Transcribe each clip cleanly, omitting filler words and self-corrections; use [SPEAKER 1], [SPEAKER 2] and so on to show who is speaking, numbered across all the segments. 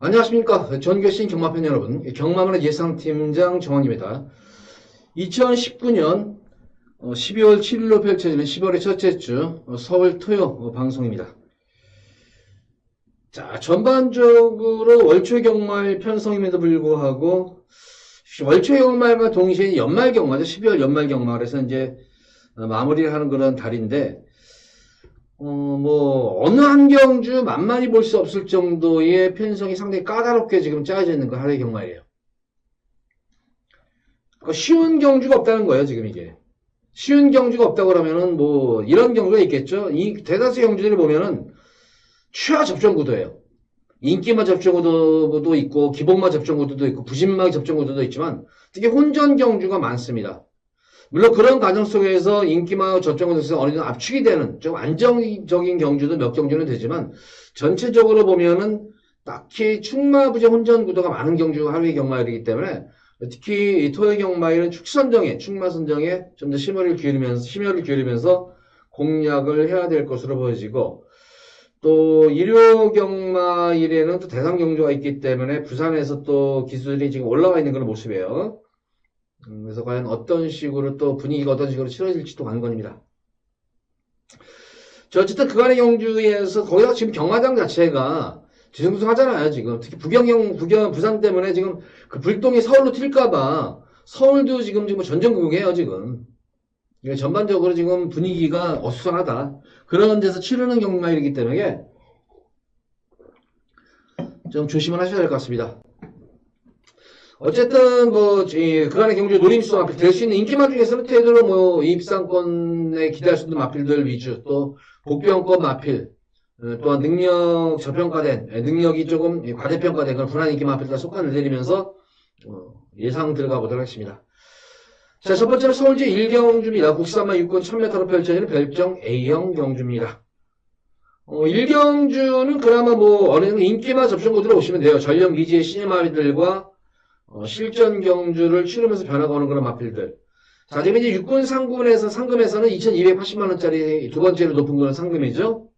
[SPEAKER 1] 안녕하십니까. 전교신 경마팬 여러분. 경마문의 예상팀장 정원입니다. 2019년 12월 7일로 펼쳐지는 10월의 첫째 주 서울 토요 방송입니다. 자, 전반적으로 월초 경마일 편성임에도 불구하고 월초 경마일과 동시에 연말 경마죠. 12월 연말 경마. 그래서 이제 마무리를 하는 그런 달인데 어느 한 경주 만만히 볼 수 없을 정도의 편성이 상당히 까다롭게 지금 짜여져 있는 거 하루의 경마예요. 그러니까 쉬운 경주가 없다는 거예요, 지금 이게. 쉬운 경주가 없다고 그러면은 이런 경우가 있겠죠. 이 대다수 경주들을 보면은 최하 접종 구도예요. 인기마 접종 구도도 있고, 기복마 접종 구도도 있고, 부신마 접종 구도도 있지만, 특히 혼전 경주가 많습니다. 물론 그런 과정 속에서 인기마 접종 구도에서 어느 정도 압축이 되는 좀 안정적인 경주도 몇 경주는 되지만, 전체적으로 보면은 딱히 충마부재 혼전 구도가 많은 경주가 하루의 경마일이기 때문에, 특히 이 토요 경마일은 충마 선정에 좀 더 심혈을 기울이면서 공략을 해야 될 것으로 보여지고, 또 일요 경마일에는 또 대상 경주가 있기 때문에 부산에서 또 기수들이 지금 올라와 있는 그런 모습이에요. 그래서 과연 어떤 식으로 또 분위기가 어떤 식으로 치러질지도 관건입니다. 어쨌든 그간의 경주에서 거기다가 지금 경마장 자체가 뒤숭숭하잖아요, 지금. 특히 부산 때문에 지금 그 불똥이 서울로 튈까봐 서울도 지금 전전긍긍해요, 지금. 그러니까 전반적으로 지금 분위기가 어수선하다. 그런 데서 치르는 경마일이기 때문에 좀 조심을 하셔야 될 것 같습니다. 어쨌든 그간의 경주 노림수 마필 될 수 있는 인기마 중에서는 테드로 입상권에 기대할 수 있는 마필들 위주, 또 복병권 마필, 또한 능력이 조금 과대평가된 그런 분한 인기 마필과 속간을 내리면서 예상 들어가 보도록 하겠습니다. 자, 첫 번째로 서울지 1경주입니다. 국산마 6권 1000m로 펼쳐지는 별정 A형 경주입니다. 1경주는 그나마 어느 정도 인기마 접종 구도로 오시면 돼요. 전력 미지의 시니마들과 실전 경주를 치르면서 변화가 오는 그런 마필들. 자, 지금 이제 6군 상금에서는 2280만원짜리 두 번째로 높은 그런 상금이죠.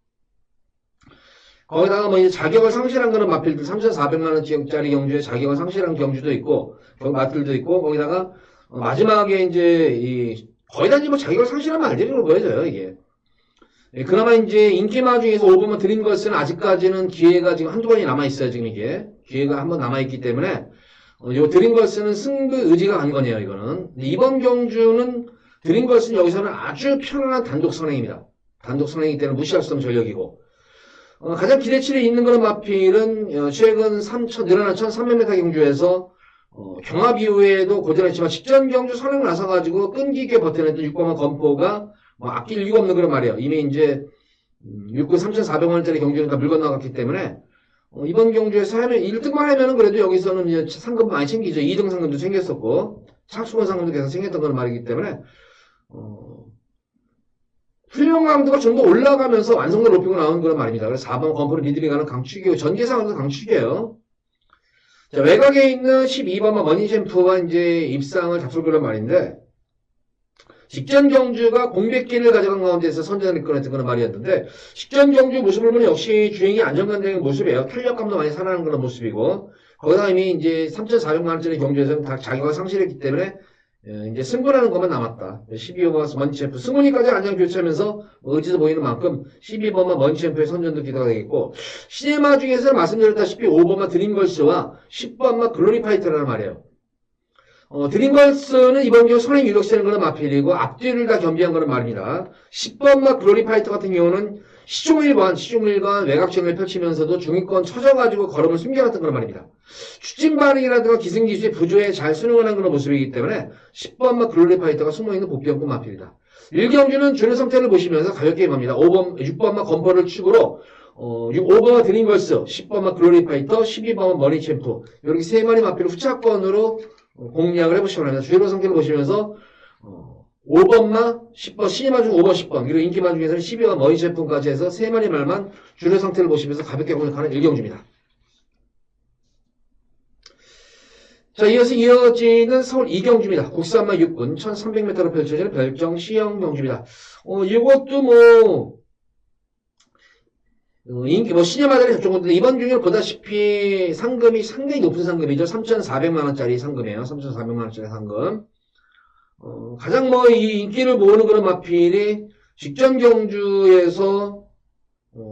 [SPEAKER 1] 거기다가 이제 자격을 상실한 그런 마필들, 3,400만원짜리 경주에 자격을 상실한 경주도 있고, 마필도 있고, 거기다가 마지막에 이제 거의 다 자격을 상실한 말들이라고 보여져요, 이게. 그나마 이제 인기마 중에서 5번만 드린 것은 아직까지는 기회가 지금 한두 번이 남아있어요, 지금 이게. 기회가 한 번 남아있기 때문에, 요 드린 것은 승부 의지가 관건이에요, 이거는. 이번 경주는 드린 것은 여기서는 아주 편안한 단독 선행입니다. 단독 선행이기 때문에 무시할 수 없는 전력이고. 가장 기대치를 있는 그런 마필은 최근 늘어난 1300m 경주에서 경합 이후에도 고전했지만 직전 경주 선행을 나서가지고 끈기있게 버텨냈던 6번만 건포가 아낄 이유가 없는 그런 말이에요. 이미 이제 6군 3,400만원짜리 경주니까 물 건너갔기 때문에 이번 경주에서 1등만 하면은 그래도 여기서는 이제 상금 많이 챙기죠. 2등 상금도 챙겼었고 착수권 상금도 계속 챙겼던 그런 말이기 때문에 훌륭함도가 좀 더 올라가면서 완성도 높이고 나오는 그런 말입니다. 그래서 4번 건포를 리드링하는 강축이고 전개상으로도 강축이에요. 자, 외곽에 있는 12번만 머니챔프가 이제 입상을 잡술 그런 말인데 직전 경주가 공백기를 가져간 가운데서 선전을 이끌어냈던 그런 말이었는데 직전 경주 모습을 보면 역시 주행이 안정감적인 모습이에요. 탄력감도 많이 살아나는 그런 모습이고 거기다 이미 이제 3,400만원짜리 경주에서는 다 자기가 상실했기 때문에 이제 승부라는 것만 남았다. 12번만 머니챔프. 승훈이까지 안정 교체하면서 의지도 보이는 만큼 12번만 머니챔프의 선전도 기대가 되겠고, 시네마 중에서는 말씀드렸다시피 5번만 드림걸스와 10번만 글로리파이터라는 말이에요. 드림걸스는 이번 경우 선행 유력세는 그런 마필이고, 앞뒤를 다 겸비한 그런 말입니다. 10번만 글로리파이터 같은 경우는 시중일관 외곽정을 펼치면서도 중위권 쳐져가지고 걸음을 숨겨놨던 그런 말입니다. 추진 반응이라든가 기승기수의 부조에 잘 순응을 한 그런 모습이기 때문에 10번마 글로리파이터가 숨어있는 복병권 마필이다. 1경주는 주는 상태를 보시면서 가볍게 임합니다. 6번마 건포를 축으로 5번마 드림걸스, 10번마 글로리파이터, 12번마 머니챔프 이렇게 세 마리 마필을 후차권으로 공략을 해보시기 바랍니다. 주요 상태를 보시면서 5번마, 10번, 시니마 중 5번, 10번, 그리고 인기마 중에서는 12번 머니챔프까지 해서 3마리 말만 주류 상태를 보시면서 가볍게 공략하는 1경주입니다. 자, 이어지는 서울 2경주입니다. 국산마 6군 1300m로 펼쳐지는 별정 C형 경주입니다. 이것도 인기, 시니어마들이 저쪽 건데, 이번 경기를 보다시피 상금이 상당히 높은 상금이죠. 3,400만원짜리 상금이에요. 3,400만원짜리 상금. 가장 이 인기를 모으는 그런 마필이 직전 경주에서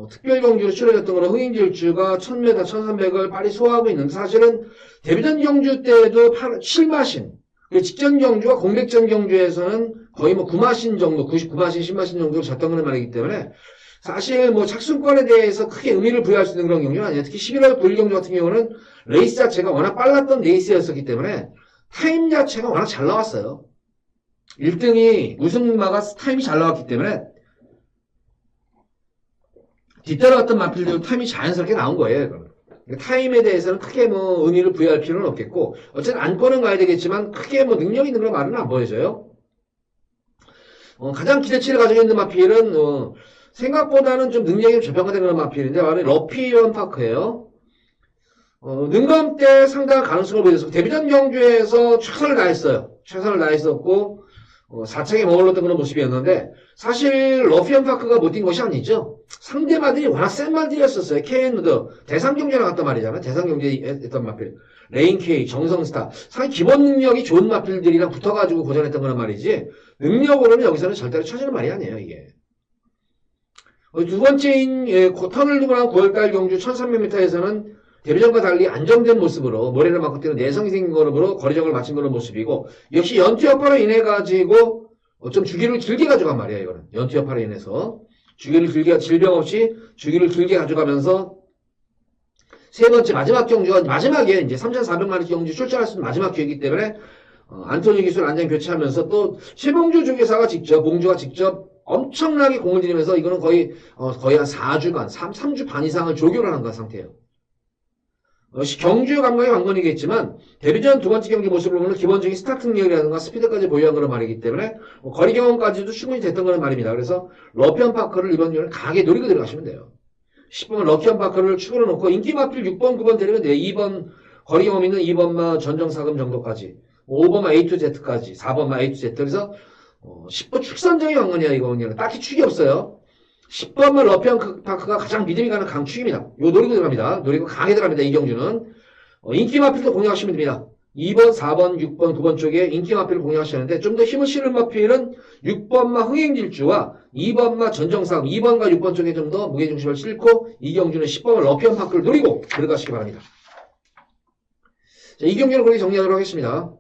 [SPEAKER 1] 특별 경주로 치러졌던 그런 흥행질주가 1000m, 1300을 빨리 소화하고 있는데 사실은 데뷔전 경주 때도 7마신, 직전 경주와 공백전 경주에서는 거의 9마신 정도, 99마신, 10마신 정도로 졌던 그런 말이기 때문에 사실 착순권에 대해서 크게 의미를 부여할 수 있는 그런 경주는 아니에요. 특히 11월 9일 경주 같은 경우는 레이스 자체가 워낙 빨랐던 레이스였었기 때문에 타임 자체가 워낙 잘 나왔어요. 1등이 우승마가 타임이 잘 나왔기 때문에 뒤따라갔던 마필들도 타임이 자연스럽게 나온 거예요. 타임에 대해서는 크게 의미를 부여할 필요는 없겠고 어쨌든 안건은 가야 되겠지만 크게 능력 있는 그런 말은 안 보여져요. 가장 기대치를 가지고 있는 마필은 생각보다는 좀 능력이 저평가된 그런 마필인데 바로 러피언 파크예요. 능감 때 상당한 가능성을 보여줘서 데뷔전 경주에서 최선을 다했어요. 최선을 다했었고 4착에 머물렀던 그런 모습이었는데 사실 러피언 파크가 못 뛴 것이 아니죠. 상대마들이 워낙 센 말들이었었어요. KN우드 대상 경기에 나갔단 말이잖아요. 대상 경기에 했던 마필 레인K, 정성스타 상당히 기본 능력이 좋은 마필들이랑 붙어가지고 고전했던 거란 말이지 능력으로는 여기서는 절대로 쳐지는 말이 아니에요. 이게 두 번째인 터널 두고 나온 9월달 경주 1300m에서는 데뷔전과 달리 안정된 모습으로 모래를 맞고 뛰는 내성이 생긴 걸음으로 거리적을 맞춘 그런 모습이고 역시 연투 여파로 인해 가지고 좀 주기를 길게 가져간 말이에요. 이거는 연투 여파로 인해서 주기를 길게 질병 없이 주기를 길게 가져가면서 세 번째 마지막 경주가 마지막에 이제 3,400마리 경주 출전할 수 있는 마지막 기회이기 때문에 안토니 기술 안장 교체하면서 또 최봉주 주기사가 직접 봉주가 직접 엄청나게 공을 들이면서 이거는 거의 한 4주간 3주 반 이상을 조교를 한 상태예요. 경주 감각의 관건이겠지만 데뷔전 두 번째 경기 모습을 보면 기본적인 스타트 능력이라든가 스피드까지 보유한 그런 말이기 때문에 거리 경험까지도 충분히 됐던 그런 말입니다. 그래서 러피언 파크를 이번 주에는 강하게 노리고 들어가시면 돼요. 10번 러키언 파크를 축으로 놓고 인기 마필 6번, 9번 데리면 돼요. 2번 거리 경험 있는 2번마 전정사금 정도까지 5번마 A to Z까지 4번마 A to Z 그래서 10번 축선적인 관건이야. 이거는 딱히 축이 없어요. 10번만 러피언 파크가 가장 믿음이 가는 강축입니다. 요 노리고 들어갑니다. 노리고 강하게 들어갑니다. 이 경주는. 인기 마필도 공략하시면 됩니다. 2번, 4번, 6번, 9번 쪽에 인기 마필을 공략하시는데 좀 더 힘을 실는 마필은 6번마 흥행질주와 2번마 전정상 2번과 6번 쪽에 좀 더 무게중심을 싣고 이 경주는 10번마 러피언 파크를 노리고 들어가시기 바랍니다. 자, 이 경주는 그렇게 정리하도록 하겠습니다.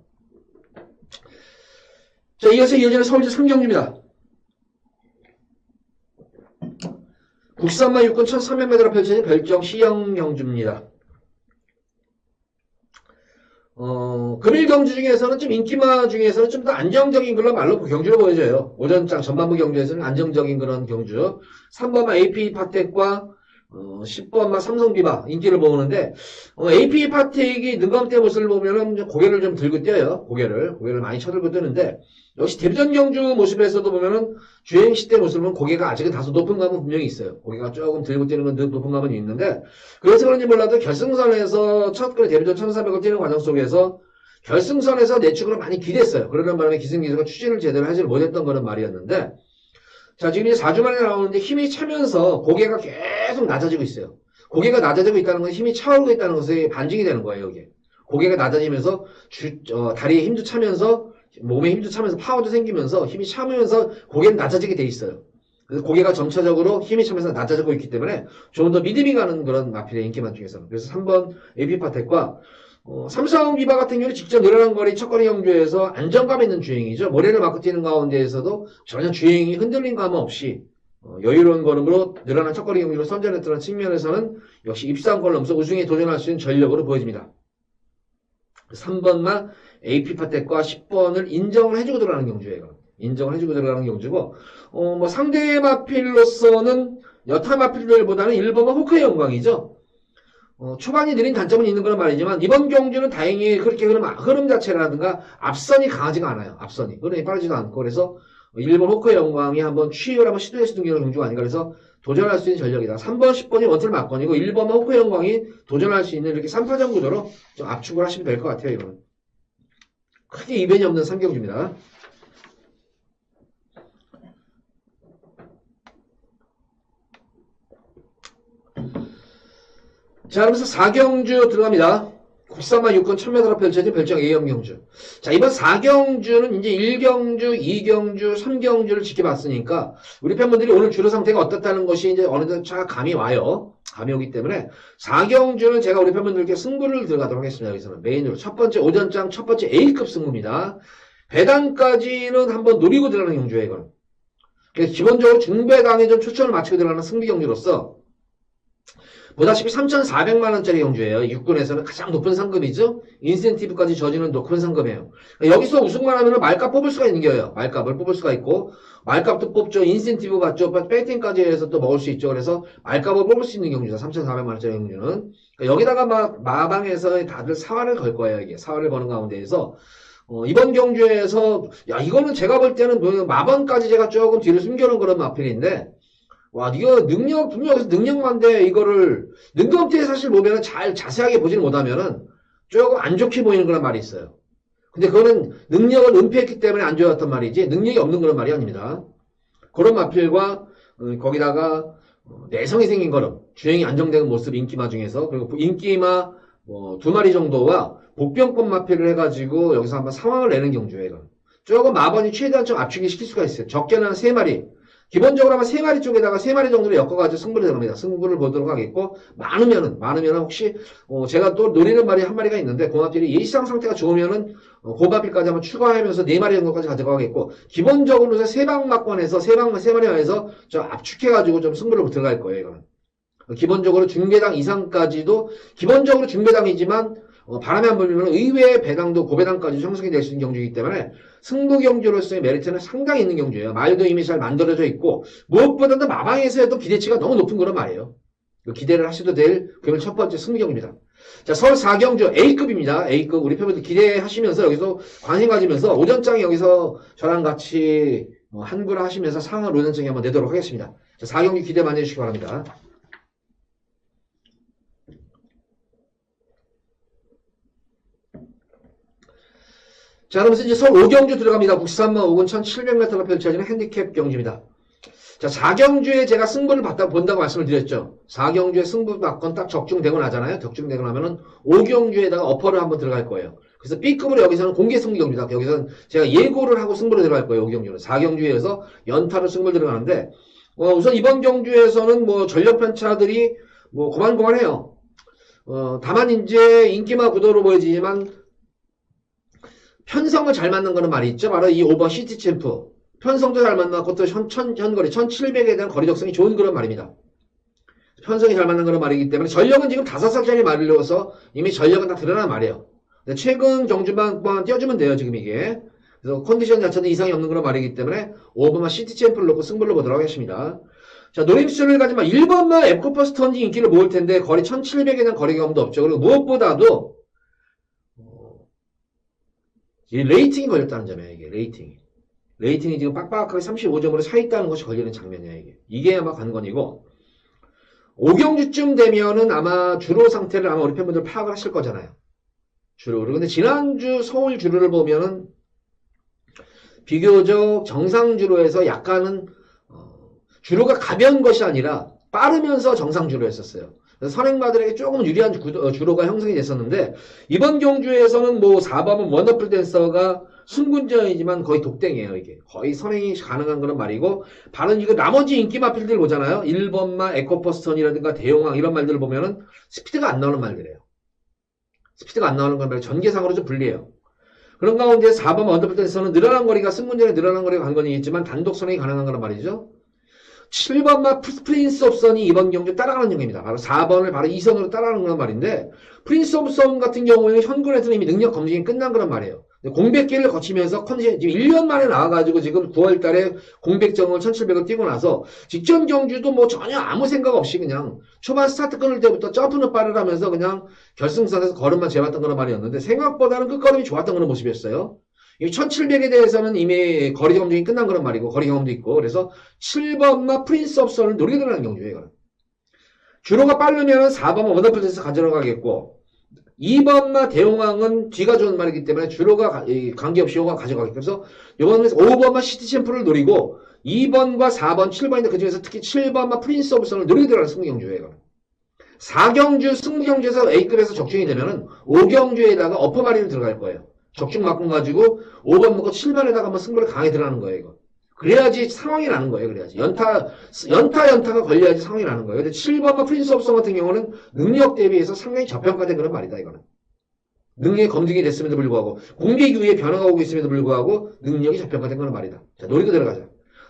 [SPEAKER 1] 자, 이어서 이어지는 서울시 3경주입니다. 국산마 육군 1300m로 펼쳐진 별정 시형 경주입니다. 금일 경주 중에서는 좀 인기마 중에서는 좀 더 안정적인 그런 말로 경주로 보여져요. 오전장 전반부 경주에서는 안정적인 그런 경주. 3번마 AP 파텍과 10번마 삼성비바 인기를 모으는데 AP 파텍이 능감대 모습을 보면은 고개를 좀 들고 뛰어요. 고개를 많이 쳐들고 뛰는데 역시 데뷔전 경주 모습에서도 보면은 주행 시대 모습을 보면 고개가 아직은 다소 높은 감은 분명히 있어요. 고개가 조금 들고 뛰는 건 높은 감은 있는데 그래서 그런지 몰라도 결승선에서 첫 데뷔전 1400을 뛰는 과정 속에서 결승선에서 내축으로 많이 기댔어요. 그러는 바람에 기승기수가 추진을 제대로 하지 못했던 그런 말이었는데 자 지금 이제 4주 만에 나오는데 힘이 차면서 고개가 계속 낮아지고 있어요. 고개가 낮아지고 있다는 건 힘이 차오르고 있다는 것에 반증이 되는 거예요. 여기 고개가 낮아지면서 다리에 힘도 차면서 몸에 힘도 차면서 파워도 생기면서 힘이 차면서 고개는 낮아지게 돼 있어요. 그래서 고개가 점차적으로 힘이 차면서 낮아지고 있기 때문에 좀 더 믿음이 가는 그런 마필의 인기만 중에서는 그래서 3번 에피파텍과 삼성 비바 같은 경우는 직접 늘어난 거리 첫거리 경주에서 안정감 있는 주행이죠. 모래를 맞고 뛰는 가운데에서도 전혀 주행이 흔들린 감 없이 여유로운 걸음으로 늘어난 첫거리 경주로 선전했던 측면에서는 역시 입상권 넘어서 우승에 도전할 수 있는 전력으로 보여집니다. 3번만 AP파텍과 10번을 인정을 해주고 들어가는 경주예요. 인정을 해주고 들어가는 경주고, 상대 마필로서는 여타 마필들보다는 1번은 호크의 영광이죠. 초반이 느린 단점은 있는 그런 말이지만, 이번 경주는 다행히 그렇게 흐름 자체라든가 앞선이 강하지가 않아요. 앞선이. 흐름이 빠르지도 않고, 그래서 1번 호크의 영광이 한번 취입을 한번 시도할 수 있는 경주가 아닌가. 그래서 도전할 수 있는 전력이다. 3번, 10번이 원툴 막건이고, 1번은 호크의 영광이 도전할 수 있는 이렇게 3파전 구도로 좀 압축을 하시면 될 것 같아요, 이거는. 크게 이변이 없는 3경주입니다. 자, 그러면서 4경주 들어갑니다. 국산만 육군 1000m로 펼쳐진 별정 A형 경주. 자, 이번 4경주는 이제 1경주, 2경주, 3경주를 지켜봤으니까 우리 팬분들이 오늘 주로 상태가 어떻다는 것이 이제 어느 정도 감이 와요. 감이 오기 때문에 4경주는 제가 우리 팬분들께 승부를 들어가도록 하겠습니다. 여기서는 메인으로 첫 번째 오전장 첫 번째 A급 승부입니다. 배당까지는 한번 노리고 들어가는 경주예요, 이거는. 그래서 기본적으로 중배당에 좀 초점을 맞추고 들어가는 승비 경주로서 보다시피 3,400만원짜리 경주예요. 육군에서는 가장 높은 상급이죠. 인센티브까지 저지는 높은 상급이에요. 여기서 우승만 하면 말값 뽑을 수가 있는 거예요. 말값을 뽑을 수가 있고 말값도 뽑죠. 인센티브 받죠. 배팅까지 해서 또 먹을 수 있죠. 그래서 말값을 뽑을 수 있는 경주다. 3,400만원짜리 경주는. 여기다가 막 마방에서 다들 사활을 걸 거예요. 이게 사활을 거는 가운데에서 이번 경주에서 야 이거는 제가 볼 때는 뭐 마번까지 제가 조금 뒤를 숨겨놓은 그런 마필인데 와, 이거 분명히 능력만데 이거를, 능력대에 사실 보면은 자세하게 보지는 못하면은 조금 안 좋게 보이는 그런 말이 있어요. 근데 그거는 능력을 은폐했기 때문에 안 좋았단 말이지, 능력이 없는 그런 말이 아닙니다. 그런 마필과, 거기다가, 내성이 생긴 걸음, 주행이 안정되는 모습 인기마 중에서, 그리고 인기마, 2마리 정도와 복병권 마필을 해가지고 여기서 한번 상황을 내는 경주예요. 조금 마번이 최대한 좀 압축이 시킬 수가 있어요. 적게는 3마리. 기본적으로 아마 3마리 쪽에다가 3마리 정도를 엮어가지고 승부를 들어갑니다. 승부를 보도록 하겠고, 많으면은 혹시, 제가 또 노리는 말이 한 마리가 있는데, 고마필이 예시상 상태가 좋으면은, 고마필까지 한번 추가하면서 4마리 정도까지 가져가겠고, 기본적으로 3방 막권에서, 3마리 안에서 좀 압축해가지고 좀 승부를 들어갈 거예요, 이거는. 기본적으로 중배당 이상까지도, 기본적으로 중배당이지만, 바람이 안 불면 의외의 배당도 고배당까지 형성이 될 수 있는 경주이기 때문에 승부 경주로서의 메리트는 상당히 있는 경주예요. 말도 이미 잘 만들어져 있고 무엇보다도 마방에서 해도 기대치가 너무 높은 그런 말이에요. 기대를 하셔도 될 그러면 첫 번째 승부 경주입니다. 자, 서울 4경주 A급입니다. A급 우리 팬분들 기대하시면서 여기서 관심 가지면서 오전장에 여기서 저랑 같이 한구를 하시면서 상한 오전장에 한번 내도록 하겠습니다. 자, 4경주 기대 많이 해주시기 바랍니다. 자, 그러면서 이제 서울 5경주 들어갑니다. 국산만 5군 1700m로 펼쳐지는 핸디캡 경주입니다. 자, 4경주에 제가 승부를 본다고 말씀을 드렸죠. 4경주에 승부 받건 딱 적중되고 나잖아요. 적중되고 나면은 5경주에다가 어퍼를 한번 들어갈 거예요. 그래서 B급으로 여기서는 공개 승부 경주다. 여기서는 제가 예고를 하고 승부를 들어갈 거예요. 5경주는. 4경주에서 연타로 승부를 들어가는데, 우선 이번 경주에서는 전력 편차들이 고만고만해요. 다만 이제 인기마 구도로 보여지지만, 편성을 잘 맞는 거는 말이 있죠. 바로 이 오버 시티 챔프. 편성도 잘 맞는 것도 현거리 1700에 대한 거리 적성이 좋은 그런 말입니다. 편성이 잘 맞는 그런 말이기 때문에 전력은 지금 5살짜리 말이어서 이미 전력은 다 드러난 말이에요. 최근 경주만 띄워주면 돼요. 지금 이게. 그래서 컨디션 자체는 이상이 없는 그런 말이기 때문에 5번만 시티 챔프를 놓고 승부를 보도록 하겠습니다. 자, 노림수를 가지만 1번만 에코퍼스 턴지 인기를 모을 텐데 거리 1700에 대한 거리 경험도 없죠. 그리고 무엇보다도 이 레이팅이 걸렸다는 점이에요, 이게, 레이팅이. 레이팅이 지금 빡빡하게 35점으로 차있다는 것이 걸리는 장면이에요, 이게. 이게 아마 관건이고, 5경주쯤 되면은 아마 주로 상태를 아마 우리 팬분들 파악을 하실 거잖아요. 주로를. 근데 지난주 서울 주로를 보면은, 비교적 정상 주로에서 약간은, 주로가 가벼운 것이 아니라, 빠르면서 정상 주로였었어요. 선행마들에게 조금 유리한 주로가 형성이 됐었는데 이번 경주에서는 4번은 원더풀 댄서가 순군전이지만 거의 독땡이에요. 이게 거의 선행이 가능한 그런 말이고 바로 이거 나머지 인기 마필들 보잖아요. 1번만 에코퍼스턴이라든가 대용왕 이런 말들을 보면은 스피드가 안 나오는 말들이에요. 스피드가 안 나오는 건 말이에요. 전개상으로 좀 불리해요. 그런 가운데 4번 원더풀 댄서는 늘어난 거리가 승군전에 늘어난 거리가 관건이 있지만 단독 선행이 가능한 그런 말이죠. 7번만 프린스 옵 선이 이번 경주 따라가는 경기입니다. 바로 4번을 바로 2선으로 따라가는 그런 말인데 프린스 옵 선 같은 경우에는 현군에서는 이미 능력 검증이 끝난 그런 말이에요. 공백기를 거치면서 컨디션 지금 1년 만에 나와가지고 지금 9월 달에 공백정을 1700을 뛰고 나서 직전 경주도 전혀 아무 생각 없이 그냥 초반 스타트 끊을 때부터 점프는 빠르다면서 그냥 결승선에서 걸음만 재봤던 그런 말이었는데 생각보다는 끝걸음이 좋았던 그런 모습이었어요. 이 1700에 대해서는 이미 거리 검증이 끝난 그런 말이고 거리 경험도 있고 그래서 7번마 프린스 옵 선을 노리게 되는 경주예요. 이거는. 주로가 빠르면 4번마 원더풀 댄서 가져가겠고 2번마 대용왕은 뒤가 좋은 말이기 때문에 주로가 관계없이 요가 가져가겠고 그래서 이번에 5번마 시티 챔프를 노리고 2번과 4번, 7번인데 그중에서 특히 7번마 프린스 옵 선을 노리게 되는 승부 경주예요. 이거는. 4경주 승부경주에서 A급에서 적중이 되면은 5경주에다가 어퍼마리를 들어갈 거예요. 적중 막군 가지고 5번 먹고 7번에다가 한번 승부를 강하게 들어가는 거예요, 이거. 그래야지 상황이 나는 거예요, 그래야지. 연타가 걸려야지 상황이 나는 거예요. 근데 7번과 프린스 옵 성 같은 경우는 능력 대비해서 상당히 저평가된 그런 말이다, 이거는. 능력이 검증이 됐음에도 불구하고, 공격 이후에 변화가 오고 있음에도 불구하고, 능력이 저평가된 그런 말이다. 자, 노리고 들어가자.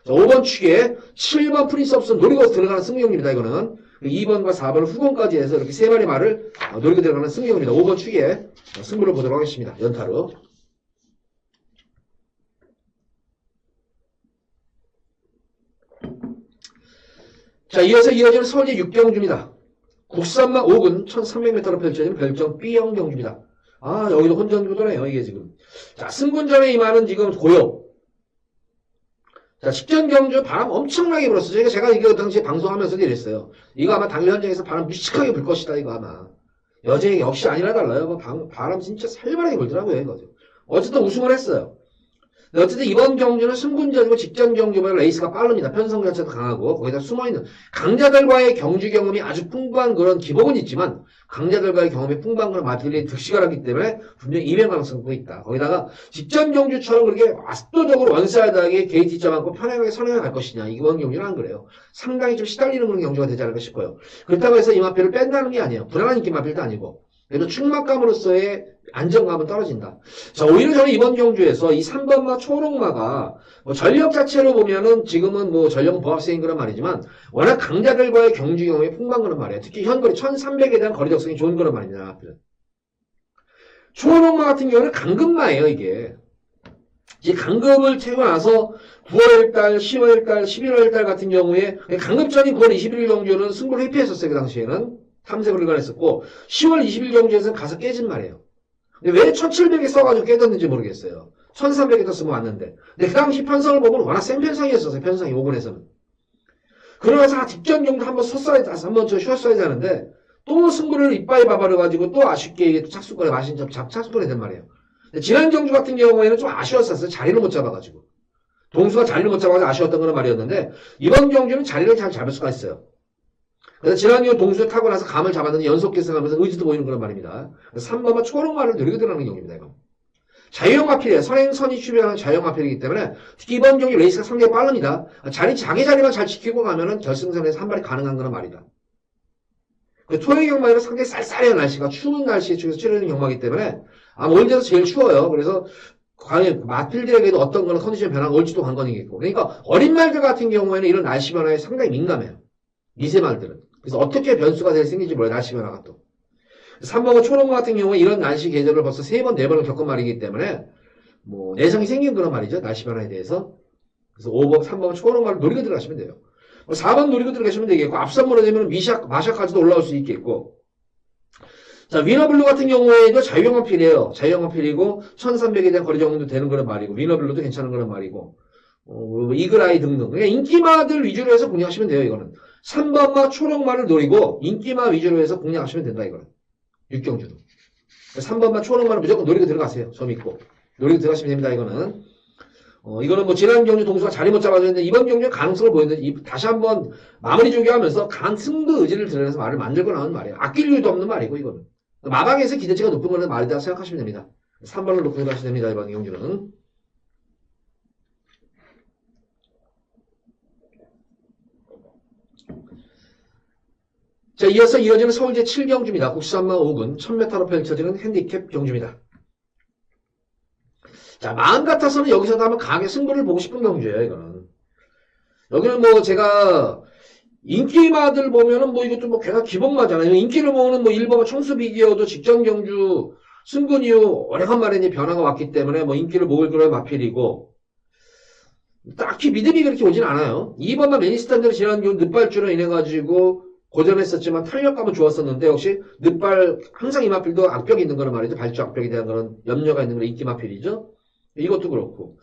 [SPEAKER 1] 자, 5번 축에 7번 프린스 옵 성 노리고 들어가는 승경입니다, 이거는. 2번과 4번 후공까지 해서 이렇게 세 마리 말을 노리고 들어가는 승경입니다. 5번 축에 승부를 보도록 하겠습니다. 연타로. 자, 이어서 이어지는 서울제 6경주입니다. 국산마 5군 1300m로 펼쳐지는 별정 B형 경주입니다. 아, 여기도 혼전구도네요, 이게 지금. 자, 승군전에 임하는 지금 고요. 자, 직전 경주 바람 엄청나게 불었어요. 제가 이거 당시에 방송하면서도 이랬어요. 이거 아마 당일 현장에서 바람 무식하게 불 것이다, 이거 아마. 여제 역시 아니라 달라요. 바람 진짜 살벌하게 불더라고요, 이거. 어쨌든 우승을 했어요. 어쨌든 이번 경주는 승군전이고 직전 경주보다 레이스가 빠릅니다. 편성 자체도 강하고 거기다 숨어있는 강자들과의 경주 경험이 아주 풍부한 그런 기복은 있지만 강자들과의 경험이 풍부한 그런 마틸리의 득실을 하기 때문에 분명히 이변 가능성도 있다. 거기다가 직전 경주처럼 그렇게 압도적으로 원사이드하게 게이트점 않고 편하게 선행해 갈 것이냐. 이번 경주는 안 그래요. 상당히 좀 시달리는 그런 경주가 되지 않을까 싶어요. 그렇다고 해서 이 마필을 뺀다는 게 아니에요. 불안한 인기 마필도 아니고 그래도 충막감으로서의 안정감은 떨어진다. 자, 오히려 저는 이번 경주에서 이 3번마 초록마가 뭐 전력 자체로 보면은 지금은 뭐 전력 보합세인 그런 말이지만 워낙 강자들과의 경주 경험이 풍부한 그런 말이에요. 특히 현거리 1300에 대한 거리 적성이 좋은 그런 말입니다. 초록마 같은 경우는 강급마예요, 이게. 이 강급을 채고 나서 9월달, 10월달, 11월달 같은 경우에 강급전이 9월 21일 경주는 승부를 회피했었어요, 그 당시에는. 탐색을 일관했었고 10월 20일 경주에서는 가서 깨진 말이에요. 근데 왜 1700에 써가지고 깨졌는지 모르겠어요. 1300에도 쓰고 왔는데. 근데 그 당시 편성을 보면 워낙 센 편성이었어요. 편성이 5군에서는. 그러면서 직전 경도 한번 한번 쉬었어야 하는데 또 승부를 이빠이 봐버려가지고 또 아쉽게 이게 또 착수권에 마신 착수권이 된 말이에요. 근데 지난 경주 같은 경우에는 좀 아쉬웠었어요. 자리를 못 잡아가지고. 동수가 자리를 못 잡아가지고 아쉬웠던 그런 말이었는데 이번 경주는 자리를 잘 잡을 수가 있어요. 그래서 지난주 동수에 타고 나서 감을 잡았는데 연속 계승하면서 의지도 보이는 그런 말입니다. 3번은 초록말을 노리고 들어가는 경우입니다. 이건. 자유형 마필이에요. 선행선이 추비하는 자유형 마필이기 때문에 특히 이번 경기 레이스가 상당히 빠릅니다. 자기 자리만 잘 지키고 가면은 결승선에서 한 발이 가능한 그런 말이다. 토요일 경마에는 상당히 쌀쌀해요. 날씨가 추운 날씨에 치르는 경마이기 때문에 아마 올 때도 제일 추워요. 그래서 과연 마필들에게도 어떤 그런 컨디션 변화가 올지도 관건이겠고. 그러니까 어린 말들 같은 경우에는 이런 날씨 변화에 상당히 민감해요. 미세 말들은. 그래서 어떻게 변수가 될 생길지 몰라요. 날씨 변화가 또. 3번과 초록마 같은 경우에 이런 날씨 계절을 벌써 3번, 4번을 겪은 말이기 때문에 뭐 내성이 생긴 그런 말이죠. 날씨 변화에 대해서. 그래서 5번, 3번 초록마를 노리고 들어가시면 돼요. 4번 노리고 들어가시면 되겠고 앞선 무너지면 마샤까지도 올라올 수 있겠고. 자, 위너블루 같은 경우에도 자유형 어필이에요. 자유형 어필이고 1300에 대한 거리 정도 되는 그런 말이고 위너블루도 괜찮은 그런 말이고 이글아이 등등. 그러니까 인기마들 위주로 해서 공략하시면 돼요. 이거는. 3번마 초록마를 노리고 인기마 위주로 해서 공략하시면 된다. 이거는. 6경주도. 3번마 초록마를 무조건 노리고 들어가세요. 저 믿고. 노리고 들어가시면 됩니다. 이거는. 이거는 뭐 지난 경주 동수가 자리 못 잡아줬는데 이번 경주에 가능성을 보였는데 다시 한번 마무리 조교하면서 강한 승부 의지를 드러내서 말을 만들고 나온 말이에요. 아낄 이유도 없는 말이고 이거는. 마방에서 기대치가 높은 거는 말이다 생각하시면 됩니다. 3번을 놓고 들어가시면 됩니다. 이번 경주는. 자, 이어서 이어지는 서울제 7경주입니다. 국산마 5군 1000m로 펼쳐지는 핸디캡 경주입니다. 자, 마음 같아서는 여기서도 한번 강하게 승부를 보고 싶은 경주예요, 이거는. 여기는 뭐 제가 인기마들 보면은 뭐 이것도 뭐 괜한 기본마잖아요. 인기를 모으는 뭐 1번 청수 비기어도 직전 경주 승군 이후 오래간만에 이제 변화가 왔기 때문에 뭐 인기를 모을 그런 마필이고 딱히 믿음이 그렇게 오진 않아요. 2번만 매니스탄드로 지난 경우 늦발주로 인해가지고 고전했었지만 탄력감은 좋았었는데 역시 늦발 항상 이 마필도 악벽이 있는 거란 말이죠. 발주 악벽에 대한 그런 염려가 있는 그런 인기 마필이죠. 이것도 그렇고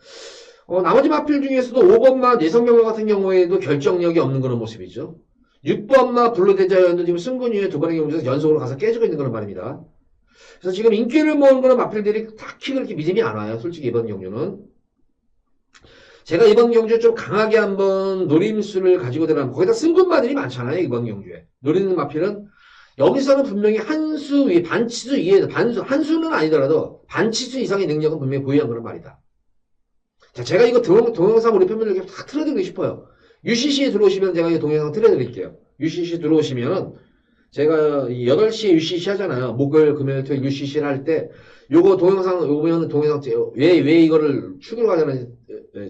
[SPEAKER 1] 나머지 마필 중에서도 5번마 내성경마 같은 경우에도 결정력이 없는 그런 모습이죠. 6번마 블루데자이언도 지금 승군 이후에 두 번의 경주에서 연속으로 가서 깨지고 있는 그런 말입니다. 그래서 지금 인기를 모은 그런 마필들이 딱히 그렇게 믿음이 안 와요. 솔직히 이번 경주는. 제가 이번 경주에 좀 강하게 한번 노림수를 가지고 들어가면 거기다 승군마들이 많잖아요. 이번 경주에. 노리는 마필은 여기서는 분명히 한 수 위, 반치수 위에, 한 수는 아니더라도 반치수 이상의 능력은 분명히 보유한 거란 말이다. 자, 제가 이거 동영상 우리 팬분들에게 다 틀어드리고 싶어요. UCC에 들어오시면 제가 이 동영상 틀어드릴게요. UCC 들어오시면은 제가 8시에 UCC 하잖아요. 목요일, 금요일, 토요일 UCC를 할 때 요거 동영상, 요거는 동영상 왜 이거를 축으로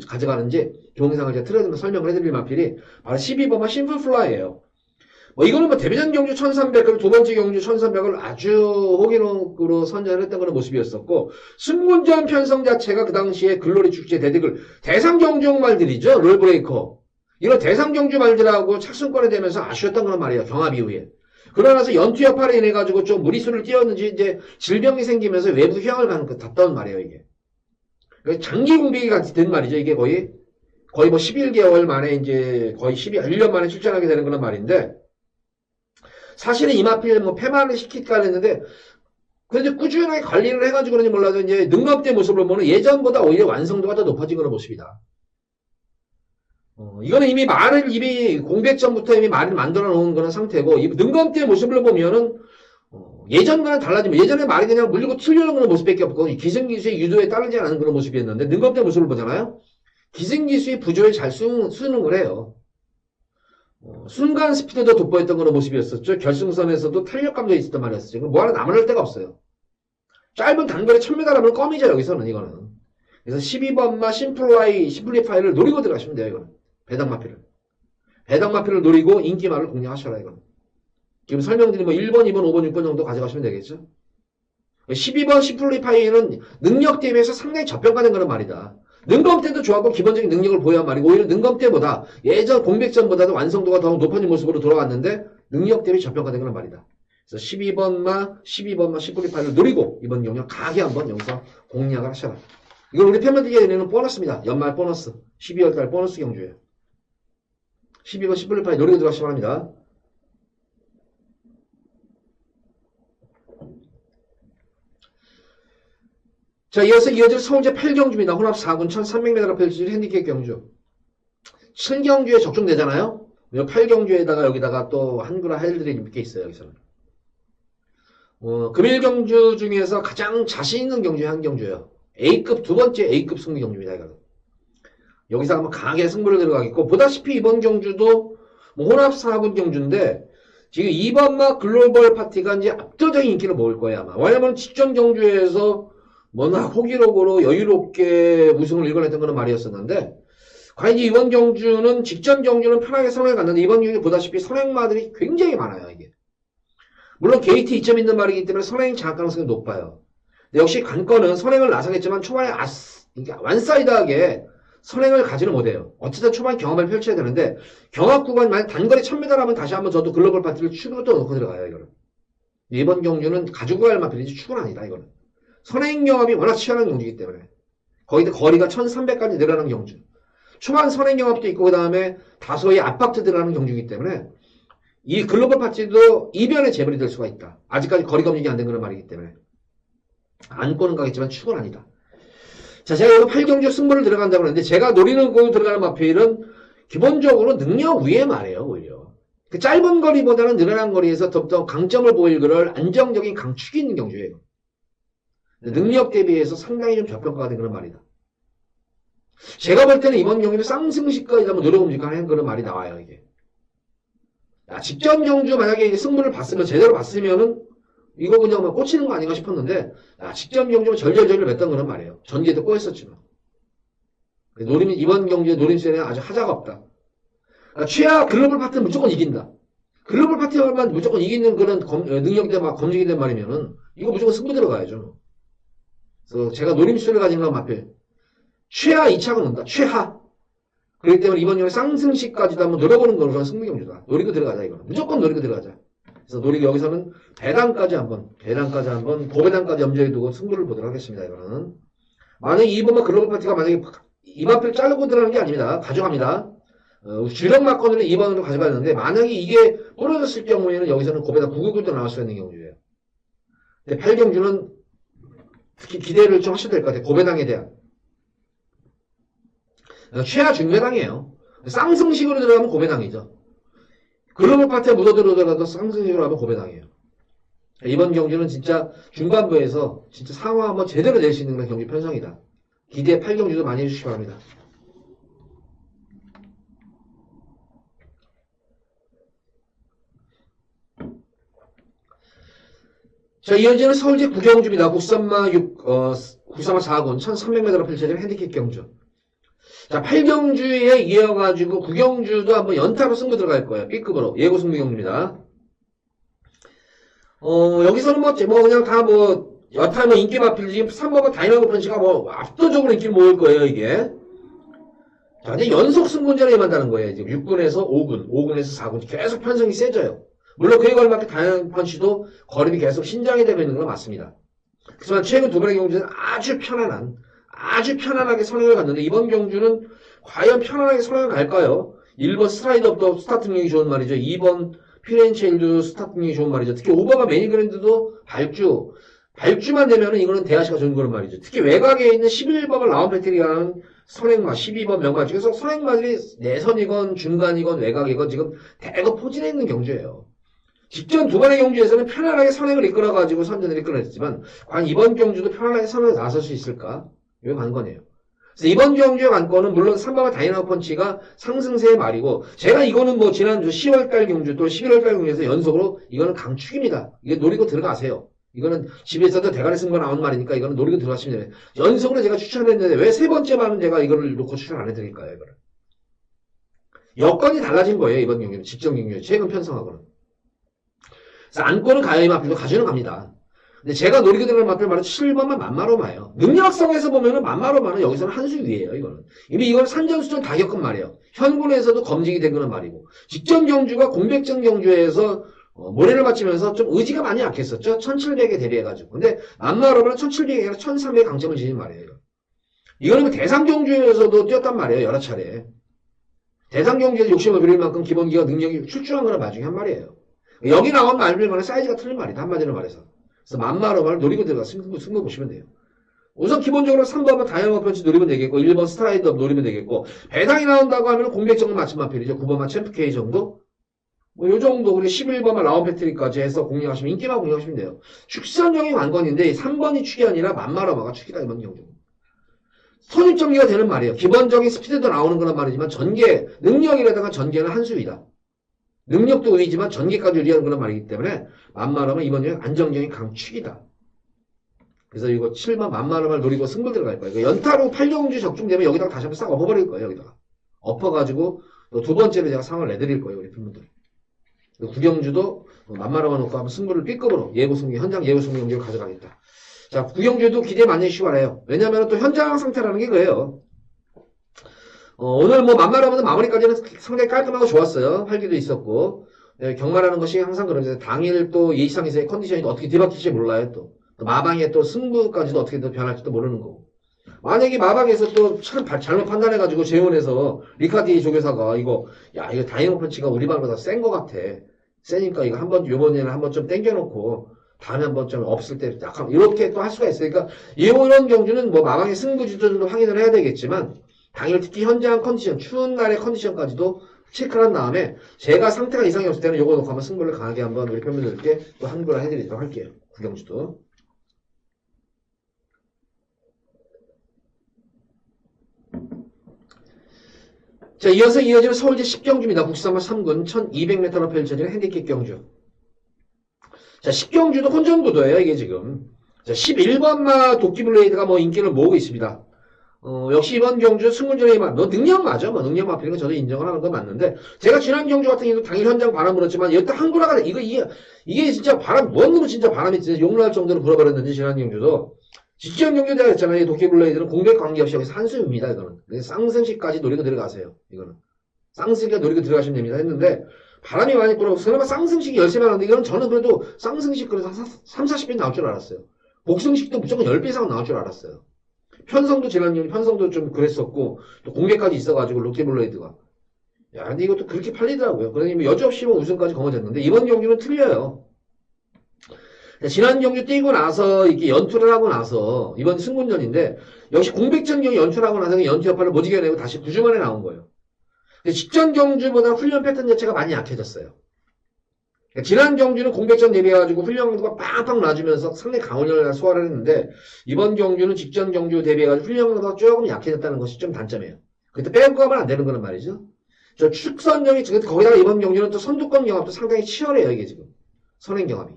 [SPEAKER 1] 가져가는지 동영상을 제가 틀어드리면 설명을 해드릴 마필이 바로 12번만 심플 플라이예요. 이거는 데뷔전 경주 1300, 그리고 두 번째 경주 1300을 아주 호기록으로 선전을 했던 그런 모습이었었고, 순군전 편성 자체가 그 당시에 글로리 축제 대득을 대상 경주 말들이죠. 롤브레이커. 이런 대상 경주 말들하고 착순권에 되면서 아쉬웠던 그런 말이에요. 경합 이후에. 그러고 나서 연투 여파로 인해가지고 좀 무리수를 띄웠는지 이제 질병이 생기면서 외부 휴양을 갔던 말이에요, 이게. 장기 공백이 같이 된 말이죠. 이게 거의 11개월 만에 이제 거의 1년 만에 출전하게 되는 그런 말인데, 사실은 이마필 폐마를 시킬까 했는데, 그런데 꾸준하게 관리를 해가지고 그런지 몰라도 이제 능력대 모습을 보면 예전보다 오히려 완성도가 더 높아진 그런 모습이다. 이거는 이미 공백 전부터 이미 말을 만들어 놓은 그런 상태고, 이 능검대 모습을 보면은, 예전과는 달라지면, 예전에 말이 그냥 물리고 튀려는 그런 모습밖에 없고, 기승기수의 유도에 따르지 않은 그런 모습이었는데, 능검대 모습을 보잖아요? 기승기수의 부조에 잘 수능을 해요. 순간 스피드도 돋보였던 그런 모습이었었죠. 결승선에서도 탄력감도 있었단 말이었어요. 뭐 하나 남을 데가 없어요. 짧은 단거리 1000m라면 껌이죠, 여기서는, 이거는. 그래서 12번마 심플리파이를 노리고 들어가시면 돼요, 이거는. 배당마필을 노리고 인기말을 공략하셔라, 이거는. 지금 설명드린 1번, 2번, 5번, 6번 정도 가져가시면 되겠죠. 12번 심플리파이는 능력 대비해서 상당히 저평가된 그런 말이다. 능검 때도 좋았고 기본적인 능력을 보유한 말이고, 오히려 능검 때보다 예전 공백전보다도 완성도가 더 높아진 모습으로 돌아왔는데 능력 대비 저평가된 그런 말이다. 그래서 12번마 심플리파이를 노리고 이번 경력 강하게 한번 여기서 공략을 하셔라. 이건 우리 팬분들에게 드리는 보너스입니다. 연말 보너스. 12월달 보너스 경주예요. 12번 심플리파이 노리고 들어가시기 바랍니다. 자, 이어서 이어질 서울제 8경주입니다. 혼합 4군 1300m가 펼쳐질 핸디캡 경주. 7경주에 적중되잖아요? 8경주에다가 여기다가 또 한글화 할 일이 몇 개 있어요, 여기서는. 금일 경주 중에서 가장 자신 있는 경주의 한 경주예요. A급, 두 번째 A급 승리 경주입니다, 이거는. 여기서 한번 강하게 승부를 들어가겠고, 보다시피 이번 경주도 혼합 4군 경주인데, 지금 2번마 글로벌 파티가 이제 압도적인 인기를 먹을 거예요, 아마. 왜냐면 직전 경주에서 워낙 호기록으로 여유롭게 우승을 일궈냈던 그런 말이었었는데, 과연 이번 경주는, 직전 경주는 편하게 선행을 갔는데, 이번 경주 보다시피 선행마들이 굉장히 많아요, 이게. 물론 게이트 2점 있는 말이기 때문에 선행 장악 가능성이 높아요. 근데 역시 관건은 선행을 나서겠지만 초반에 완사이드하게 선행을 가지는 못해요. 어쨌든 초반 경험을 펼쳐야 되는데, 경합 구간 만약 단거리 1000m라면 다시 한번 저도 글로벌 파티를 축으로 또 넣고 들어가요, 이거는. 이번 경주는 가지고 갈 마필이지 축은 아니다, 이거는. 선행 경합이 워낙 치열한 경주이기 때문에. 거기다 거리가 1300까지 늘어나는 경주. 초반 선행 경합도 있고, 그 다음에 다소의 압박도 들어가는 경주이기 때문에, 이 글로벌 파티도 이변의 재벌이 될 수가 있다. 아직까지 거리가 움직이 안 된 그런 말이기 때문에. 안고는 가겠지만 축은 아니다. 자, 제가 이거 8경주 승부를 들어간다고 하는데, 제가 노리는 곳 들어가는 마필은 기본적으로 능력 위에 말이에요, 오히려. 그 짧은 거리보다는 늘어난 거리에서 더 강점을 보일 그럴 안정적인 강축이 있는 경주예요. 능력 대비해서 상당히 좀 저평가가 된 그런 말이다. 제가 볼 때는 이번 경기는 쌍승시까지 한번 노려봅니까 하는 그런 말이 나와요, 이게. 야, 직전 경주 만약에 승부를 봤으면, 제대로 봤으면은, 이거 그냥 막 꽂히는 거 아닌가 싶었는데, 야, 직전 경주는 절절절절 맺던 그런 말이에요. 전기에도 꼬였었지만. 이번 경주의 노림수에는 아주 하자가 없다. 최하 글로벌 파티는 무조건 이긴다. 글로벌 파티만 무조건 이기는 그런 능력대 막 검증이 된 말이면은, 이거 무조건 승부 들어가야죠. 그래서 제가 노림수를 가진 건 마필. 최하 2차가 논다. 최하. 그렇기 때문에 이번 경기 쌍승시까지도 한번 노려보는 거로 승부경주다. 노리고 들어가자, 이거는. 무조건 노리고 들어가자. 그래서 노리고 여기서는 배당까지 한번, 고배당까지 염두에 두고 승부를 보도록 하겠습니다, 이거는. 만약에 2번만 글로벌 파티가 만약에 이마필 자르고 들어가는 게 아닙니다. 가져갑니다. 주력 마건으로 2번으로 가져가는데, 만약에 이게 부러졌을 경우에는 여기서는 고배당 999도 나올 수 있는 경우예요. 근데 8경주는 특히 기대를 좀 하셔야 될 것 같아요. 고배당에 대한. 최하 중배당이에요. 쌍승식으로 들어가면 고배당이죠. 글로벌 파티에 묻어들어더라도 쌍승식으로 하면 고배당이에요. 이번 경주는 진짜 중반부에서 진짜 상황 한번 제대로 낼 수 있는 그런 경주 편성이다. 기대 8경주도 많이 해주시기 바랍니다. 자, 이현재는 서울제 구경주입니다. 국산마 4군 1300m로 펼쳐진 핸디캡 경주. 자, 8경주에 이어가지고 9경주도 한번 연타로 승부 들어갈 거예요. B급으로. 예고 승부 경주입니다. 여기서는 그냥 다 여타 인기 마필 지금 3번과 다이나믹 펀치가 압도적으로 인기를 모을 거예요, 이게. 자, 이제 연속 승분전에 임한다는 거예요. 지금 6군에서 5군, 5군에서 4군. 계속 편성이 세져요. 물론 그에 걸맞게 다이나믹 펀치도 거립이 계속 신장이 되고 있는 건 맞습니다. 하지만 최근 두 번의 경주는 아주 편안하게 선행을 갔는데 이번 경주는 과연 편안하게 선행을 갈까요? 1번 스트라이드업도 스타트 능력이 좋은 말이죠. 2번 피렌체일도 스타트 능력이 좋은 말이죠. 특히 오바마 매니그랜드도 발주만 되면은 이거는 대하시가 좋은 거란 말이죠. 특히 외곽에 있는 11번을 라운 배터리라는 선행마, 12번 명마 중에서 선행마들이 내선이건 중간이건 외곽이건 지금 대거 포진해 있는 경주예요. 직전 두 번의 경주에서는 편안하게 선행을 이끌어가지고 선전을 이끌어냈지만 과연 이번 경주도 편안하게 선행을 나설 수 있을까? 이게 관건이에요. 그래서 이번 경주의 관건은 물론 3번의 다이나믹 펀치가 상승세의 말이고 제가 이거는 지난주 10월달 경주 또 11월달 경주에서 연속으로 이거는 강축입니다. 이게 노리고 들어가세요. 이거는 집에서도 대가리 승부 나온 말이니까 이거는 노리고 들어가시면 돼요. 연속으로 제가 추천했는데 왜 세 번째 말은 제가 이거를 놓고 추천 안 해드릴까요? 이거를. 여건이 달라진 거예요. 이번 경기는. 직전 경기는. 최근 편성하고는. 그래서 안고는 가야의 마필도 가주는 갑니다. 근데 제가 노리고 들어가는 마필 말은 7번만 만마로마예요. 능력성에서 보면은 만마로마는 여기서는 한 수 위에요. 이거는. 이미 이건 산전수전 다 겪은 말이에요. 현군에서도 검증이 된 그런 말이고. 직전 경주가 공백전 경주에서 모래를 맞추면서 좀 의지가 많이 약했었죠. 1700에 대비해가지고. 근데 만마로마는 1700이 아니라 1300에 강점을 지닌 말이에요. 이거는 대상 경주에서도 뛰었단 말이에요. 여러 차례. 대상 경주에서 욕심을 부릴 만큼 기본기가 능력이 출중한 거라 나중에 한 말이에요. 여기 나온 말들과는 사이즈가 틀린 말이다. 한마디로 말해서. 그래서 만마로마를 노리고 들어가 승부 보시면 돼요. 우선 기본적으로 3번은 다이나믹 펀치 노리면 되겠고 1번 스트라이드업 노리면 되겠고 배당이 나온다고 하면 공백정도 맞춤 마필이죠. 9번만 챔프 K 정도? 요 정도 우리 11번만 라운 패트리까지 해서 공략하시면 인기만 공략하시면 돼요. 축선형이 관건인데 3번이 축이 아니라 만마로마가 축이다 이번 경우. 선입전개가 되는 말이에요. 기본적인 스피드도 나오는 거란 말이지만 전개, 능력이라든가 전개는 한 수이다. 능력도 의지만 전개까지 유리한 그런 말이기 때문에 만마로마 이번 여행 안정적인 강축이다. 그래서 이거 7번 만마로마를 노리고 승부 들어갈 거예요. 연타로 8경주 적중되면 여기다가 다시 한번 싹 엎어버릴 거예요. 여기다가. 엎어가지고 또 두 번째로 제가 상을 내드릴 거예요. 우리 팬분들. 구경주도 만마로마 놓고 한번 승부를 B급으로 예고 승부, 현장 예고 승부 경기를 가져가겠다. 자, 구경주도 기대 많이 해주시기 바라요. 왜냐면 또 현장 상태라는 게 그래요. 오늘 만마로마는 마무리까지는 상당히 깔끔하고 좋았어요. 활기도 있었고. 네, 경마라는 것이 항상 그러죠. 당일 또 예상에서의 컨디션이 어떻게 뒤바뀔지 몰라요. 또 마방에 또 승부까지도 어떻게 또 변할지도 모르는 거고. 만약에 마방에서 또 참 잘못 판단해가지고 재혼해서 리카디 조교사가 이거 다이나믹 펀치가 우리 방보다 센 거 같아. 세니까 이거 요번에는 한번 좀 땡겨놓고 다음에 한번 좀 없을 때 약간 이렇게 또 할 수가 있으니까 이런 경주는 마방의 승부 지도도 확인을 해야 되겠지만 당일 특히 현장 컨디션, 추운 날의 컨디션까지도 체크를 한 다음에 제가 상태가 이상이 없을 때는 요거 놓고 한번 승부를 강하게 한번 우리 팬분들께 또 한부를 해드리도록 할게요. 구경주도. 자, 이어지는 서울제 10경주입니다. 국산마 3군 1200m로 펼쳐지는 핸디캡 경주. 자, 10경주도 혼전구도예요, 이게 지금. 자, 11번마 도끼블레이드가 인기를 모으고 있습니다. 역시 이번 경주 승문전의 능력 맞아. 능력 마필인 거 저도 인정을 하는 건 맞는데, 제가 지난 경주 같은 경우도 당일 현장 바람 불었지만, 여태 한구라가, 이게 진짜 뭔 놈은 진짜 바람이 진짜 용날 정도로 불어버렸는지, 지난 경주도. 직전 경주 내가 했잖아요. 도끼블레이드는 공백 관계없이 여기서 한수입니다, 이거는. 쌍승식까지 노리고 들어가세요, 이거는. 쌍승식까지 노리고 들어가시면 됩니다. 했는데, 바람이 많이 불어서, 그나마 쌍승식이 13배 나왔는데, 이거는 저는 그래도 쌍승식 그래서 30, 40배 나올 줄 알았어요. 복승식도 무조건 10배 이상 나올 줄 알았어요. 편성도 지난 경기 편성도 좀 그랬었고 또 공개까지 있어가지고 롯데블레이드가 근데 이것도 그렇게 팔리더라고요. 그러니 여지없이 우승까지 거머쥐었는데 이번 경기는 틀려요. 지난 경기 뛰고 나서 이렇게 연투를 하고 나서 이번 승군전인데 역시 공백전 경기 연투를 하고 나서 연투 여파를 못 이겨내고 다시 9주 만에 나온 거예요. 근데 직전 경주보다 훈련 패턴 자체가 많이 약해졌어요. 지난 경주는 공백전 대비해가지고 훈련도가 빵빵 놔주면서 상당히 강원을 소화를 했는데 이번 경주는 직전 경주 대비해가지고 훈련도가 조금 약해졌다는 것이 좀 단점이에요. 그때 빼고 가면 안 되는 거란 말이죠. 저 축선경이 거기다가 이번 경주는 또 선두권 경합도 상당히 치열해요. 이게 지금 선행 경합이.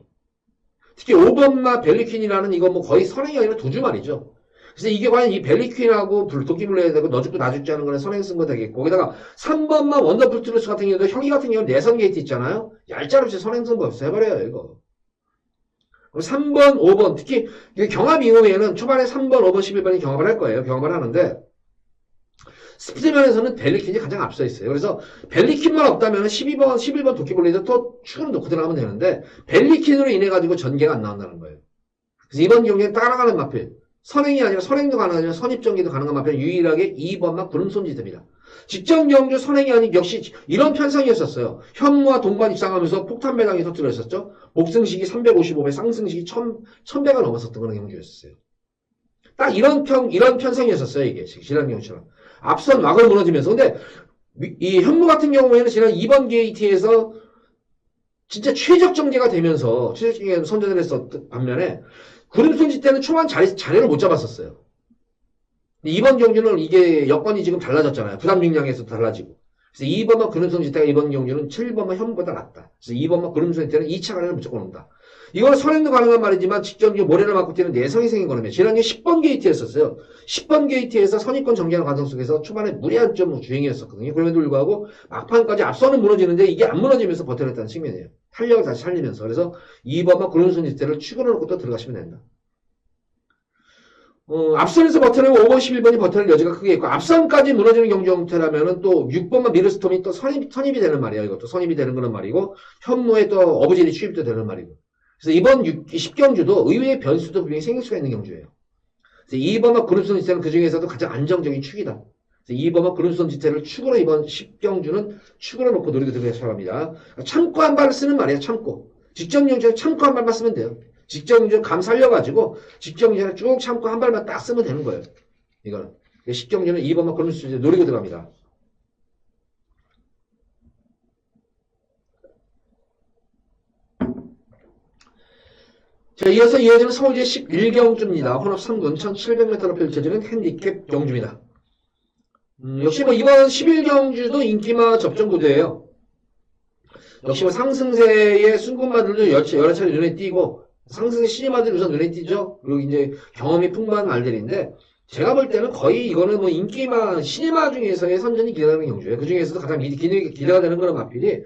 [SPEAKER 1] 특히 5번마 벨리퀸이라는 이거 뭐 거의 선행이 아니라 도주 말이죠. 그래서 이게 과연 이 벨리퀸하고 도끼블레에 되고 너 죽고 나 죽지 않은 거는 선행 승부 되겠고 거기다가 3번마 원더풀 트루스 같은 경우도 형이 같은 경우는 내선 게이트 있잖아요. 얄짤없이 선행 승부 없어 해버려요 이거. 3번, 5번 특히 경합 이후에는 초반에 3번, 5번, 11번이 경합을 할 거예요. 경합을 하는데 스피드면에서는 벨리퀸이 가장 앞서 있어요. 그래서 벨리퀸만 없다면 12번, 11번 도끼블레이드 또 추가로 놓고 들어가면 되는데 벨리퀸으로 인해 가지고 전개가 안 나온다는 거예요. 그래서 이번 경기에 따라가는 마필 선행이 아니라 선행도 가능하지만 선입전개도 가능한 마필은 유일하게 2번만 구름손지대입니다. 직전 경주 선행이 아닌 역시 이런 편성이었었어요. 현무와 동반 입상하면서 폭탄 배당이 터뜨려 있었죠. 목승식이 355배, 상승식이 1000배가 넘었었던 그런 경주였어요. 딱 이런 편성이었었어요. 이게 지난 경주처럼. 앞선 막을 무너지면서. 근데 이 현무 같은 경우에는 지난 2번 게이트에서 진짜 최적 전개가 되면서 최적 전개가 선전을 했었던 반면에 구름손지 때는 초반 자리를 못 잡았었어요. 이번 경주는 이게 여건이 지금 달라졌잖아요. 부담 중량에서 달라지고. 그래서 2번만 구름손지 때가 이번 경주는 7번만 현무보다 낫다. 그래서 2번만 구름손지 때는 2차 가량을 무조건 온다. 이건 선행도 가능한 말이지만 직접 모래를 맞고 뛰는 내성이 생긴 거라면 지난해 10번 게이트였었어요. 10번 게이트에서 선입권 전개하는 과정 속에서 초반에 무리한 점 주행이었었거든요. 그럼에도 불구하고 막판까지 앞선은 무너지는데 이게 안 무너지면서 버텨냈다는 측면이에요. 탄력을 다시 살리면서. 그래서 2번만 구름손지 때를 추구를 놓고 또 들어가시면 된다. 앞선에서 버텨내고 5번, 11번이 버텨낼 여지가 크게 있고 앞선까지 무너지는 경주 형태라면은 또 6번만 미르스톰이 또 선입이 되는 말이에요. 이것도 선입이 되는 그런 말이고 현무에 또 어부질이 취입도 되는 말이고. 그래서 이번 10경주도 의외의 변수도 분명히 생길 수가 있는 경주예요. 그래서 2번만 구름손 지태는 그 중에서도 가장 안정적인 축이다. 그래서 2번만 구름손 지태를 축으로 이번 10경주는 축으로 놓고 노리고 들어가셔야 합니다. 참고 한 발을 쓰는 말이에요. 참고. 직전 경주에 참고 한 발만 쓰면 돼요. 직전 경주 감 살려가지고 직전 경주에 쭉 참고 한 발만 딱 쓰면 되는 거예요. 이거는. 10경주는 2번만 구름손 지태 노리고 들어갑니다. 자, 이어서 이어지는 서울제 11경주입니다. 혼합 3군 1700m로 펼쳐지는 핸디캡 경주입니다. 역시 뭐 이번 11경주도 인기마 접전 구도예요. 역시 뭐 상승세의 순군마들도 여러 차례 눈에 띄고 상승세 시니마들 우선 눈에 띄죠. 그리고 이제 경험이 풍부한 말들인데 제가 볼 때는 거의 이거는 뭐 인기마 시니마 중에서의 선전이 기대되는 경주예요. 그 중에서도 가장 기대가 되는 그런 마필이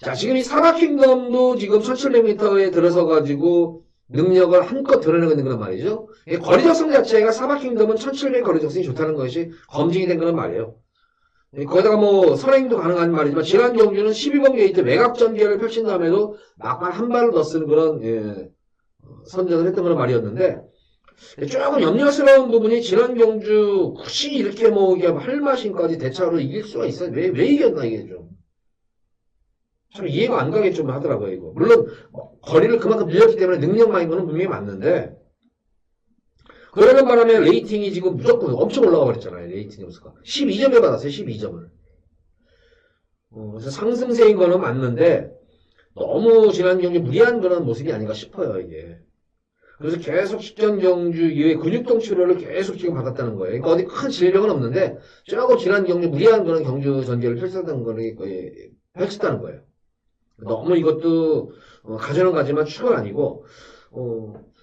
[SPEAKER 1] 자 지금 이 사바킹덤도 지금 1700m에 들어서 가지고 능력을 한껏 드러내고 있는 그런 말이죠. 거리 적성 자체가 사바킹덤은 1700 거리 적성이 좋다는 것이 검증이 된 그런 말이에요. 거기다가 뭐 선행도 가능한 말이지만 지난 경주는 12번 게이트 외곽 전개를 펼친 다음에도 막판 한 발을 더 쓰는 그런 선전을 했던 그런 말이었는데 조금 염려스러운 부분이 지난 경주 굳이 이렇게 뭐 이게 할마신까지 대차로 이길 수가 있어요. 왜 이겼나 이게 좀. 참 이해가 안 가게 좀 하더라고요, 이거. 물론, 거리를 그만큼 늘렸기 때문에 능력만인 거는 분명히 맞는데, 그러는 바람에 레이팅이 지금 무조건 엄청 올라가 버렸잖아요, 레이팅 점수가. 12점에 받았어요, 12점을. 그래서 상승세인 거는 맞는데, 너무 지난 경주 무리한 그런 모습이 아닌가 싶어요, 이게. 그래서 계속 직전 경주 이후에 근육통 치료를 계속 지금 받았다는 거예요. 그러니까 어디 큰 질병은 없는데, 조금 지난 경주 무리한 그런 경주 전개를 펼쳤다는 거예요. 너무 이것도 가져는 가지만 축은 아니고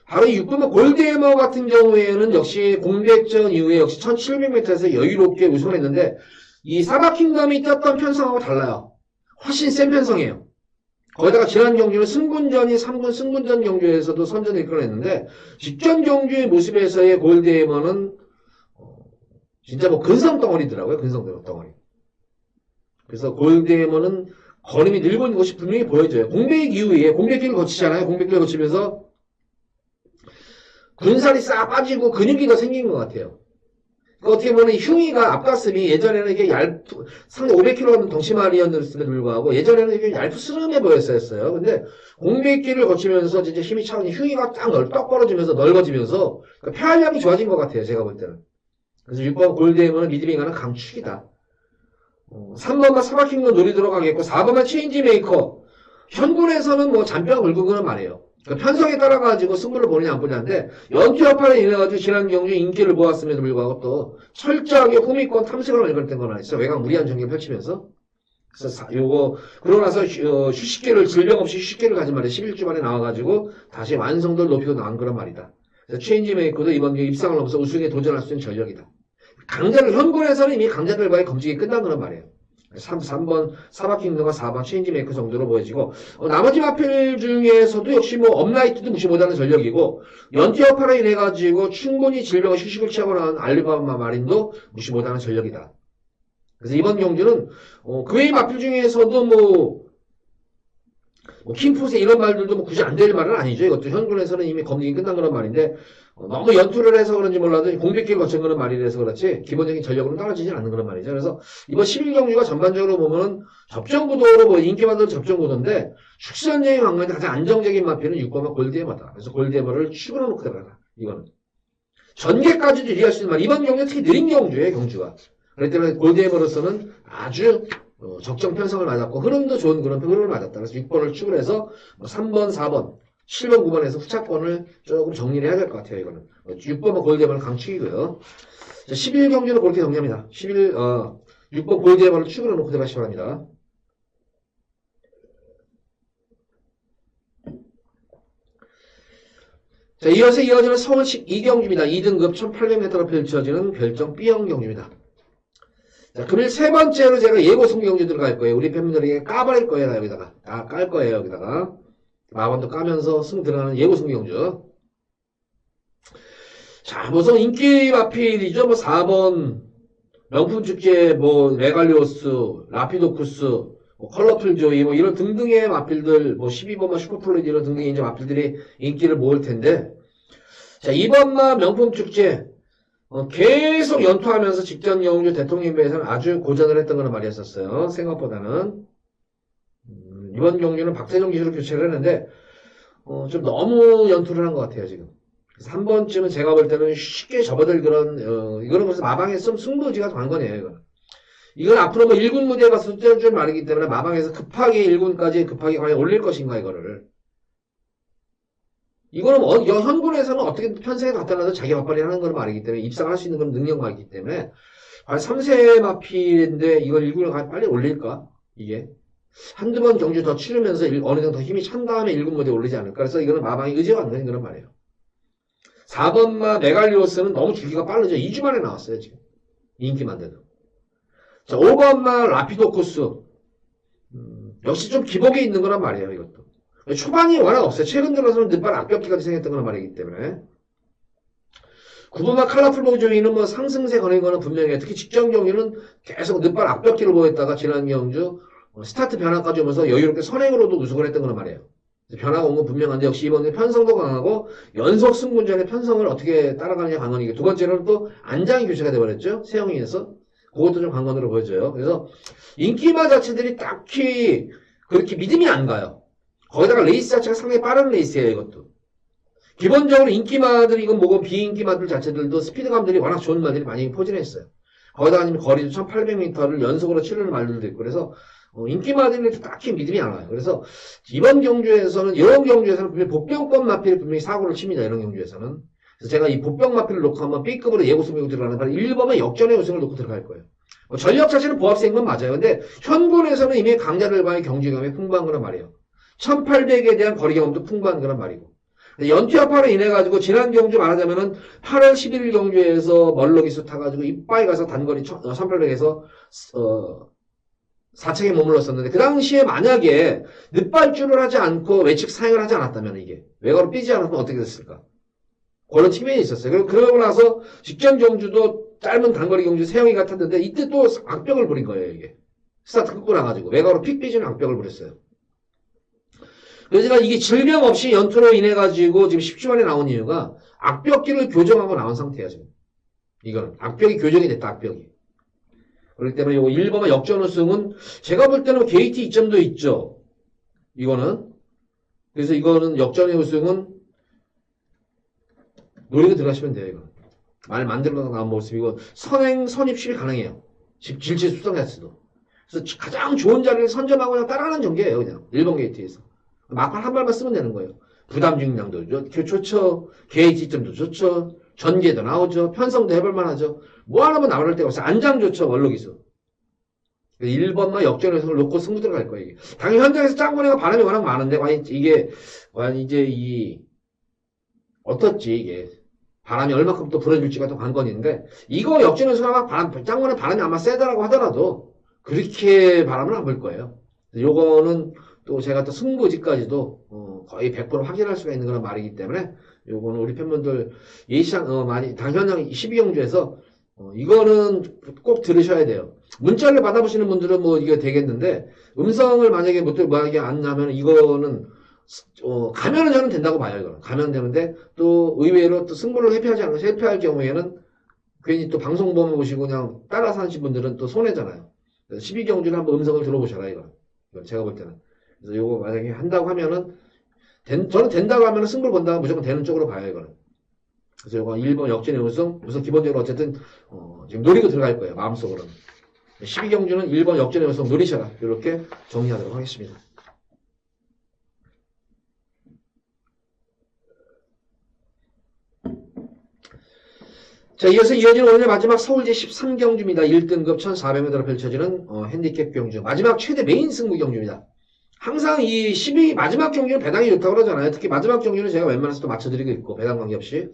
[SPEAKER 1] 바로 이 6번마 골드해머 같은 경우에는 역시 공백전 이후에 역시 1700m에서 여유롭게 우승했는데 이 사바킹덤이 뛰었던 편성하고 달라요. 훨씬 센 편성이에요. 거기다가 지난 경주는 승군전이 3군 승군전 경주에서도 선전을 이끌어냈는데 직전 경주의 모습에서의 골드해머는 진짜 뭐 근성 덩어리더라고요. 근성 덩어리. 그래서 골드해머는 걸음이 늘고 있는 것이 분명히 보여져요. 공백 이후에 공백기를 거치잖아요. 공백기를 거치면서 군살이 싹 빠지고 근육이 더 생긴 것 같아요. 그러니까 어떻게 보면 흉이가 앞가슴이 예전에는 이게 상당히 500kg 가면 덩치마리였음에도 불구하고 예전에는 이게 얄푸스름해 보였어요. 근데 공백기를 거치면서 진짜 힘이 차오니 흉이가 떡 벌어지면서 넓어지면서 그러니까 폐활량이 좋아진 것 같아요. 제가 볼 때는. 그래서 6번 골드해머는 미드빙하는 강축이다. 3번만 사바킹도 노리도록 하겠고 4번만 체인지 메이커 현군에서는 뭐 잔뼈가 굵은 거는 말이에요. 그 편성에 따라가지고 승부를 보느냐 안 보냐인데 연투 여파를 인해가지고 지난 경주 인기를 모았음에도 불구하고 또 철저하게 후미권 탐색을 만들었던 건 아니었어. 외곽 무리한 전개를 펼치면서. 그래서 요거 그러고 나서 휴식기를 질병 없이 휴식기를 가진 말이야. 11주 만에 나와가지고 다시 완성도를 높이고 나온 거란 말이다. 그래서 체인지 메이커도 이번 경기 입상을 넘어서 우승에 도전할 수 있는 전력이다. 강자를 현군에서는 이미 강자들과의 검증이 끝난 거란 말이에요. 3번 사바킹드가 4번 체인지 메이커 정도로 보여지고 나머지 마필 중에서도 역시 뭐 업라이트도 무시 못하는 전력이고 연투 여파로 인해 가지고 충분히 질병을 휴식을 취하고 나온 알리바마 마린도 무시 못하는 전력이다. 그래서 이번 경주는 그 외의 마필 중에서도 뭐 킹푸세 이런 말들도 뭐 굳이 안 될 말은 아니죠. 이것도 현군에서는 이미 검증이 끝난 그런 말인데 너무 연투를 해서 그런지 몰라도 공백기를 거친 그런 말이라서 그렇지 기본적인 전력으로는 떨어지진 않는 그런 말이죠. 그래서 이번 11경주가 전반적으로 보면 접전구도로 뭐 인기만도 접전구도인데 축선적인 관건에 가장 안정적인 마필은 6번과 골드해머다. 그래서 골드해머를 축으로 놓고 들어가라. 이거는 전개까지도 유리할 수 있는 말. 이번 경주 특히 느린 경주예요. 경주가. 그렇기 때문에 골드해머로서는 아주 적정 편성을 맞았고 흐름도 좋은 그런 흐름을 맞았다. 그래서 6번을 축을 해서 3번, 4번, 7번, 9번에서 후차권을 조금 정리를 해야 될 것 같아요. 이거는 6번은 골드해머는 강축이고요. 11경주는 그렇게 정리합니다. 6번 골드해머를 축으로 놓고 들어가시기 바랍니다. 자, 이어서 이어지는 서울식 2경주입니다. 2등급 1800m로 펼쳐지는 별정 B형 경주입니다. 자, 금일 세 번째로 제가 예고 승부 경주 들어갈 거예요. 우리 팬분들에게 까버릴 거예요. 여기다가. 다 깔 거예요. 여기다가. 마반도 까면서 승부 들어가는 예고 승부 경주. 자, 무슨 인기 마필이죠. 뭐 4번 명품 축제, 뭐 레갈리오스, 라피도쿠스, 뭐 컬러풀 조이, 뭐 이런 등등의 마필들, 뭐 12번마 슈퍼플로이드 이런 등등의 이제 마필들이 인기를 모을 텐데, 자, 이번만 명품 축제 계속 연투하면서 직전 경주 대통령배에서는 아주 고전을 했던 거는 말이었었어요. 생각보다는. 이번 경주는 박세종 기수로 교체를 했는데, 좀 너무 연투를 한 것 같아요, 지금. 그래서 한 번쯤은 제가 볼 때는 쉽게 접어들 그런, 이거는 그래서 마방에 좀 승부지가 관건이에요, 이거는. 이건 앞으로 뭐 1군 무대에 가서 뛸 줄 말이기 때문에 마방에서 급하게 1군까지 급하게 과연 올릴 것인가, 이거를. 이거는 현군에서는 어떻게 편성에 갖다 놔도 자기 맞벌이 하는 걸 말이기 때문에 입상할 수 있는 그런 능력만 있기 때문에 3세 마필인데 이걸 1군에 빨리 올릴까? 이게 한두 번 경주 더 치르면서 어느 정도 힘이 찬 다음에 1군 무대에 올리지 않을까? 그래서 이거는 마방이 의지가 안 되는 그런 말이에요. 4번마 메갈리오스는 너무 주기가 빠르죠. 2주 만에 나왔어요, 지금. 인기만 돼도. 자, 5번마 라피도코스. 역시 좀 기복이 있는 거란 말이에요, 이것도. 초반이 워낙 없어요. 최근 들어서는 늦발 악벽기까지 생겼던 거란 말이기 때문에. 9번마 칼라풀 보조이는 뭐 상승세 거는 거는 분명해요. 특히 직전 경기는 계속 늦발 악벽기를 보였다가 지난 경주 스타트 변화까지 오면서 여유롭게 선행으로도 우승을 했던 거란 말이에요. 변화가 온 건 분명한데 역시 이번에 편성도 강하고 연속 승군전의 편성을 어떻게 따라가느냐 관건이고 두 번째로는 또 안장이 교체가 돼버렸죠. 세영이에서. 그것도 좀 관건으로 보여져요. 그래서 인기마 자체들이 딱히 그렇게 믿음이 안 가요. 거기다가 레이스 자체가 상당히 빠른 레이스예요, 이것도. 기본적으로 인기마들, 이건 뭐고 비인기마들 자체들도 스피드감들이 워낙 좋은 마들이 많이 포진했어요. 거기다가 아니면 거리도 1800m를 연속으로 치르는 말들도 있고, 그래서, 인기마들이 딱히 믿음이 안 와요. 그래서, 이번 경주에서는, 이런 경주에서는 분명히 복병권 마필이 분명히 사고를 칩니다, 이런 경주에서는. 그래서 제가 이 복병 마필을 놓고 한번 B급으로 예고 승부에 들어가는 바로 1번의 역전의 우승을 놓고 들어갈 거예요. 전력 자체는 보합세인 건 맞아요. 근데, 현군에서는 이미 강자들과의 경주경험이 풍부한 거란 말이에요. 1800에 대한 거리 경험도 풍부한 그런 말이고. 연투 여파로 인해가지고, 지난 경주 말하자면은 8월 11일 경주에서 멀럭이수 타가지고 이빠이 가서 단거리 1800에서, 4층에 머물렀었는데, 그 당시에 만약에 늦발주를 하지 않고 외측 사행을 하지 않았다면 이게, 외곽으로 삐지 않았으면 어떻게 됐을까? 그런 측면이 있었어요. 그러고 나서 직전 경주도 짧은 단거리 경주 세영이 같았는데, 이때 또 악벽을 부린 거예요, 이게. 스타트 끊고 나가지고, 외곽으로 픽 삐지는 악벽을 부렸어요. 그래서 제가 이게 질병 없이 연투로 인해가지고 지금 10주 만에 나온 이유가 악벽기를 교정하고 나온 상태야, 지금. 이거는. 악벽이 교정이 됐다, 악벽이. 그렇기 때문에 이거 1번의 역전 우승은 제가 볼 때는 게이트 이점도 있죠. 이거는. 그래서 이거는 역전의 우승은 노리고 들어가시면 돼요, 이거. 말 만들어 나온 모습이고 선입, 실이 가능해요. 질치 수상 자체도. 그래서 가장 좋은 자리를 선점하고 그냥 따라가는 전개예요. 그냥 1번 게이트에서. 막판 한 발만 쓰면 되는 거예요. 부담 중량도 좋죠. 게이지점도 좋죠. 전개도 나오죠. 편성도 해볼만 하죠. 뭐 하나만 나올 데가 없어요. 안장 좋죠. 원록이수. 1번만 역전해서 놓고 승부 들어갈 거예요. 이게. 당연히 현장에서 짱구네가 바람이 워낙 많은데, 이게, 이제 어떻지, 이게. 바람이 얼마큼 또 불어줄지가 또 관건인데, 이거 역전해서 짱구네 바람이 아마 세다라고 하더라도, 그렇게 바람은 안 불 거예요. 요거는 또 제가 또 승부지까지도, 거의 100% 확인할 수가 있는 그런 말이기 때문에, 요거는 우리 팬분들 예시장, 많이, 당현장 12경주에서, 이거는 꼭 들으셔야 돼요. 문자를 받아보시는 분들은 뭐 이게 되겠는데, 음성을 만약에 안 나면 이거는, 가면은 저는 된다고 봐요, 이거는. 가면 되는데, 또 의외로 또 승부를 회피할 경우에는 괜히 또 방송범을 보시고 그냥 따라서 하신 분들은 또 손해잖아요. 12경주를 한번 음성을 들어보셔라, 이거. 제가 볼 때는. 그래서 요거 만약에 한다고 하면은, 저는 된다고 하면은 승부를 본다면 무조건 되는 쪽으로 봐요, 이거는. 그래서 이거 1번 역전의 우승 기본적으로 어쨌든, 지금 노리고 들어갈 거예요, 마음속으로는. 12경주는 1번 역전의 우승 노리셔라. 이렇게 정리하도록 하겠습니다. 자, 이어서 이어지는 오늘의 마지막 서울제 13경주입니다. 1등급 1,400m로 펼쳐지는 핸디캡 경주. 마지막 최대 메인 승부 경주입니다. 항상 이 12 마지막 경주는 배당이 좋다고 그러잖아요. 특히 마지막 경주는 제가 웬만해서 또 맞춰드리고 있고, 배당 관계없이.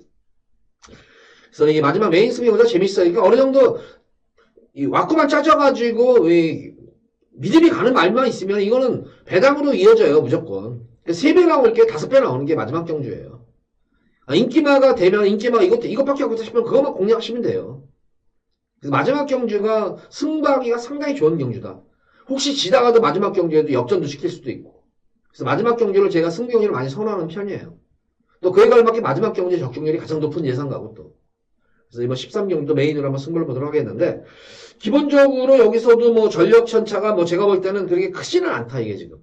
[SPEAKER 1] 그래서 이 마지막 메인 승부 경주가 재밌어요. 그러니까 어느 정도 이 왁구만 짜져가지고 믿음이 가는 말만 있으면 이거는 배당으로 이어져요. 무조건. 3배 나올 게 5배 나오는 게 마지막 경주예요. 인기마가 되면 이것밖에 없다 싶으면 그것만 공략하시면 돼요. 그래서 마지막 경주가 승부하기가 상당히 좋은 경주다. 혹시 지다가도 마지막 경주에도 역전도 시킬 수도 있고. 그래서 마지막 경주를 제가 승부 경주를 많이 선호하는 편이에요. 또 그에 걸맞게 마지막 경주의 적중률이 가장 높은 예상가고 또. 그래서 이번 13경주도 메인으로 한번 승부를 보도록 하겠는데, 기본적으로 여기서도 뭐 전력 천차가 뭐 제가 볼 때는 그렇게 크지는 않다, 이게 지금.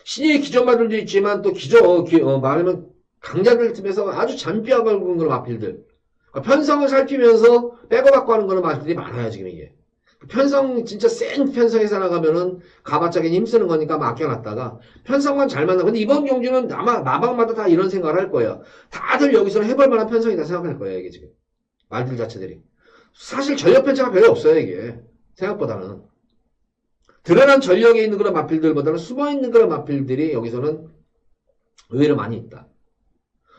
[SPEAKER 1] 신의 기존마들도 있지만 또 말하면 강자들 틈에서 아주 잔뼈가 굵은 그런 마필들. 편성을 살피면서 백업받고 하는 그런 마필들이 많아요, 지금 이게. 편성, 진짜 센 편성에서 나가면은 가봤자기 힘쓰는 거니까 맡겨놨다가 편성만 잘 만나. 근데 이번 경주는 아마 마방마다 다 이런 생각을 할 거예요. 다들 여기서는 해볼 만한 편성이다 생각할 거예요, 이게 지금. 말들 자체들이. 사실 전력 편차가 별로 없어요, 이게. 생각보다는. 드러난 전력에 있는 그런 마필들보다는 숨어있는 그런 마필들이 여기서는 의외로 많이 있다.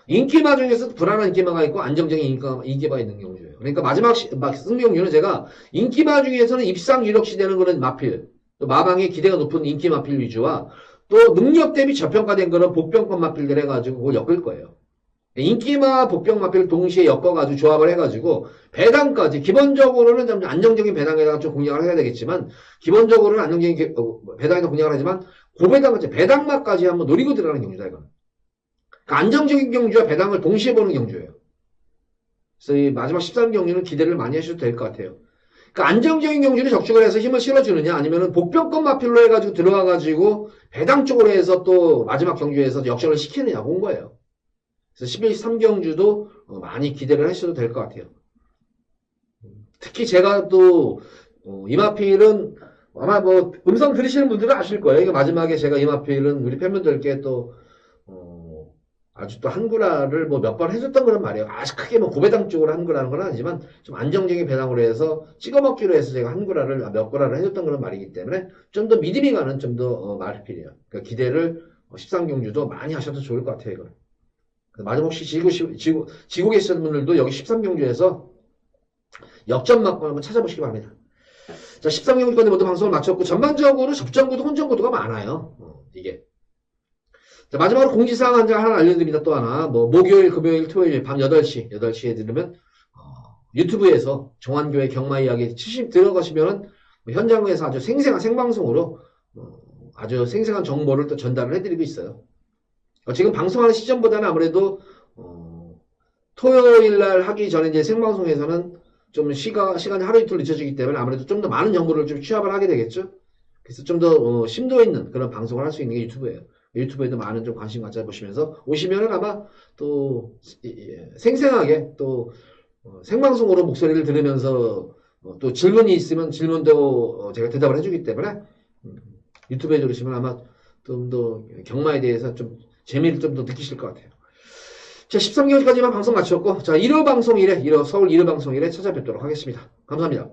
[SPEAKER 1] 인기마 중에서도 불안한 인기마가 있고 안정적인 인기마가 있는 경우예요. 그러니까 마지막 승부 경주는 제가 인기마 중에서는 입상 유력시 되는 그런 마필, 또 마방의 기대가 높은 인기 마필 위주와 또 능력 대비 저평가된 그런 복병권 마필들 해가지고 그걸 엮을 거예요. 인기마 복병 마필을 동시에 엮어가지고 조합을 해가지고 배당까지 기본적으로는 좀 안정적인 배당에다가 좀 공략을 해야 되겠지만 기본적으로는 안정적인 배당에다 공략을 하지만 고배당까지 배당마까지 한번 노리고 들어가는 경주다 이건. 그러니까 안정적인 경주와 배당을 동시에 보는 경주예요. 그래서 이 마지막 13경주는 기대를 많이 하셔도 될 것 같아요. 그러니까 안정적인 경주를 적중을 해서 힘을 실어주느냐 아니면은 복병권 마필로 해가지고 들어와가지고 배당 쪽으로 해서 또 마지막 경주에서 역전을 시키느냐 본 거예요. 그래서 13경주도 많이 기대를 하셔도 될 것 같아요. 특히 제가 또 이마필은 아마 뭐 음성 들으시는 분들은 아실 거예요. 이거 마지막에 제가 이마필은 우리 팬분들께 또 아주 또 한구라를 뭐 몇 번 해줬던 그런 말이에요. 아주 크게 뭐 고배당 쪽으로 한구라는 건 아니지만 좀 안정적인 배당으로 해서 찍어먹기로 해서 제가 한구라를 몇 구라를 해줬던 그런 말이기 때문에 좀 더 믿음이 가는 좀 더 말이 필요해요. 그러니까 기대를 13경주도 많이 하셔도 좋을 것 같아요. 이걸. 마지막 혹시 지고 계시는 분들도 여기 13경주에서 역전 맞고 한번 찾아보시기 바랍니다. 자, 13경주까지 모두 방송을 마쳤고 전반적으로 접전구도 혼전구도가 많아요. 이게. 자, 마지막으로 공지사항 하나 알려드립니다. 또 하나. 뭐, 목요일, 금요일, 토요일 밤 8시에 들으면, 유튜브에서 정환교회 경마 이야기 들어가시면은, 현장에서 아주 생생한 생방송으로, 아주 생생한 정보를 또 전달을 해드리고 있어요. 지금 방송하는 시점보다는 아무래도, 토요일 날 하기 전에 이제 생방송에서는 좀 시간이 하루 이틀 늦춰지기 때문에 아무래도 좀 더 많은 정보를 좀 취합을 하게 되겠죠? 그래서 좀 더, 심도 있는 그런 방송을 할 수 있는 게 유튜브예요. 유튜브에도 많은 좀 관심 가져보시면서 오시면은 아마 또 생생하게 또 생방송으로 목소리를 들으면서 또 질문이 있으면 질문도 제가 대답을 해주기 때문에 유튜브에 들으시면 아마 좀 더 경마에 대해서 좀 재미를 좀 더 느끼실 것 같아요. 자, 13개월까지만 방송 마쳤고, 자, 일요 방송 일에, 서울 일요 방송 일에 찾아뵙도록 하겠습니다. 감사합니다.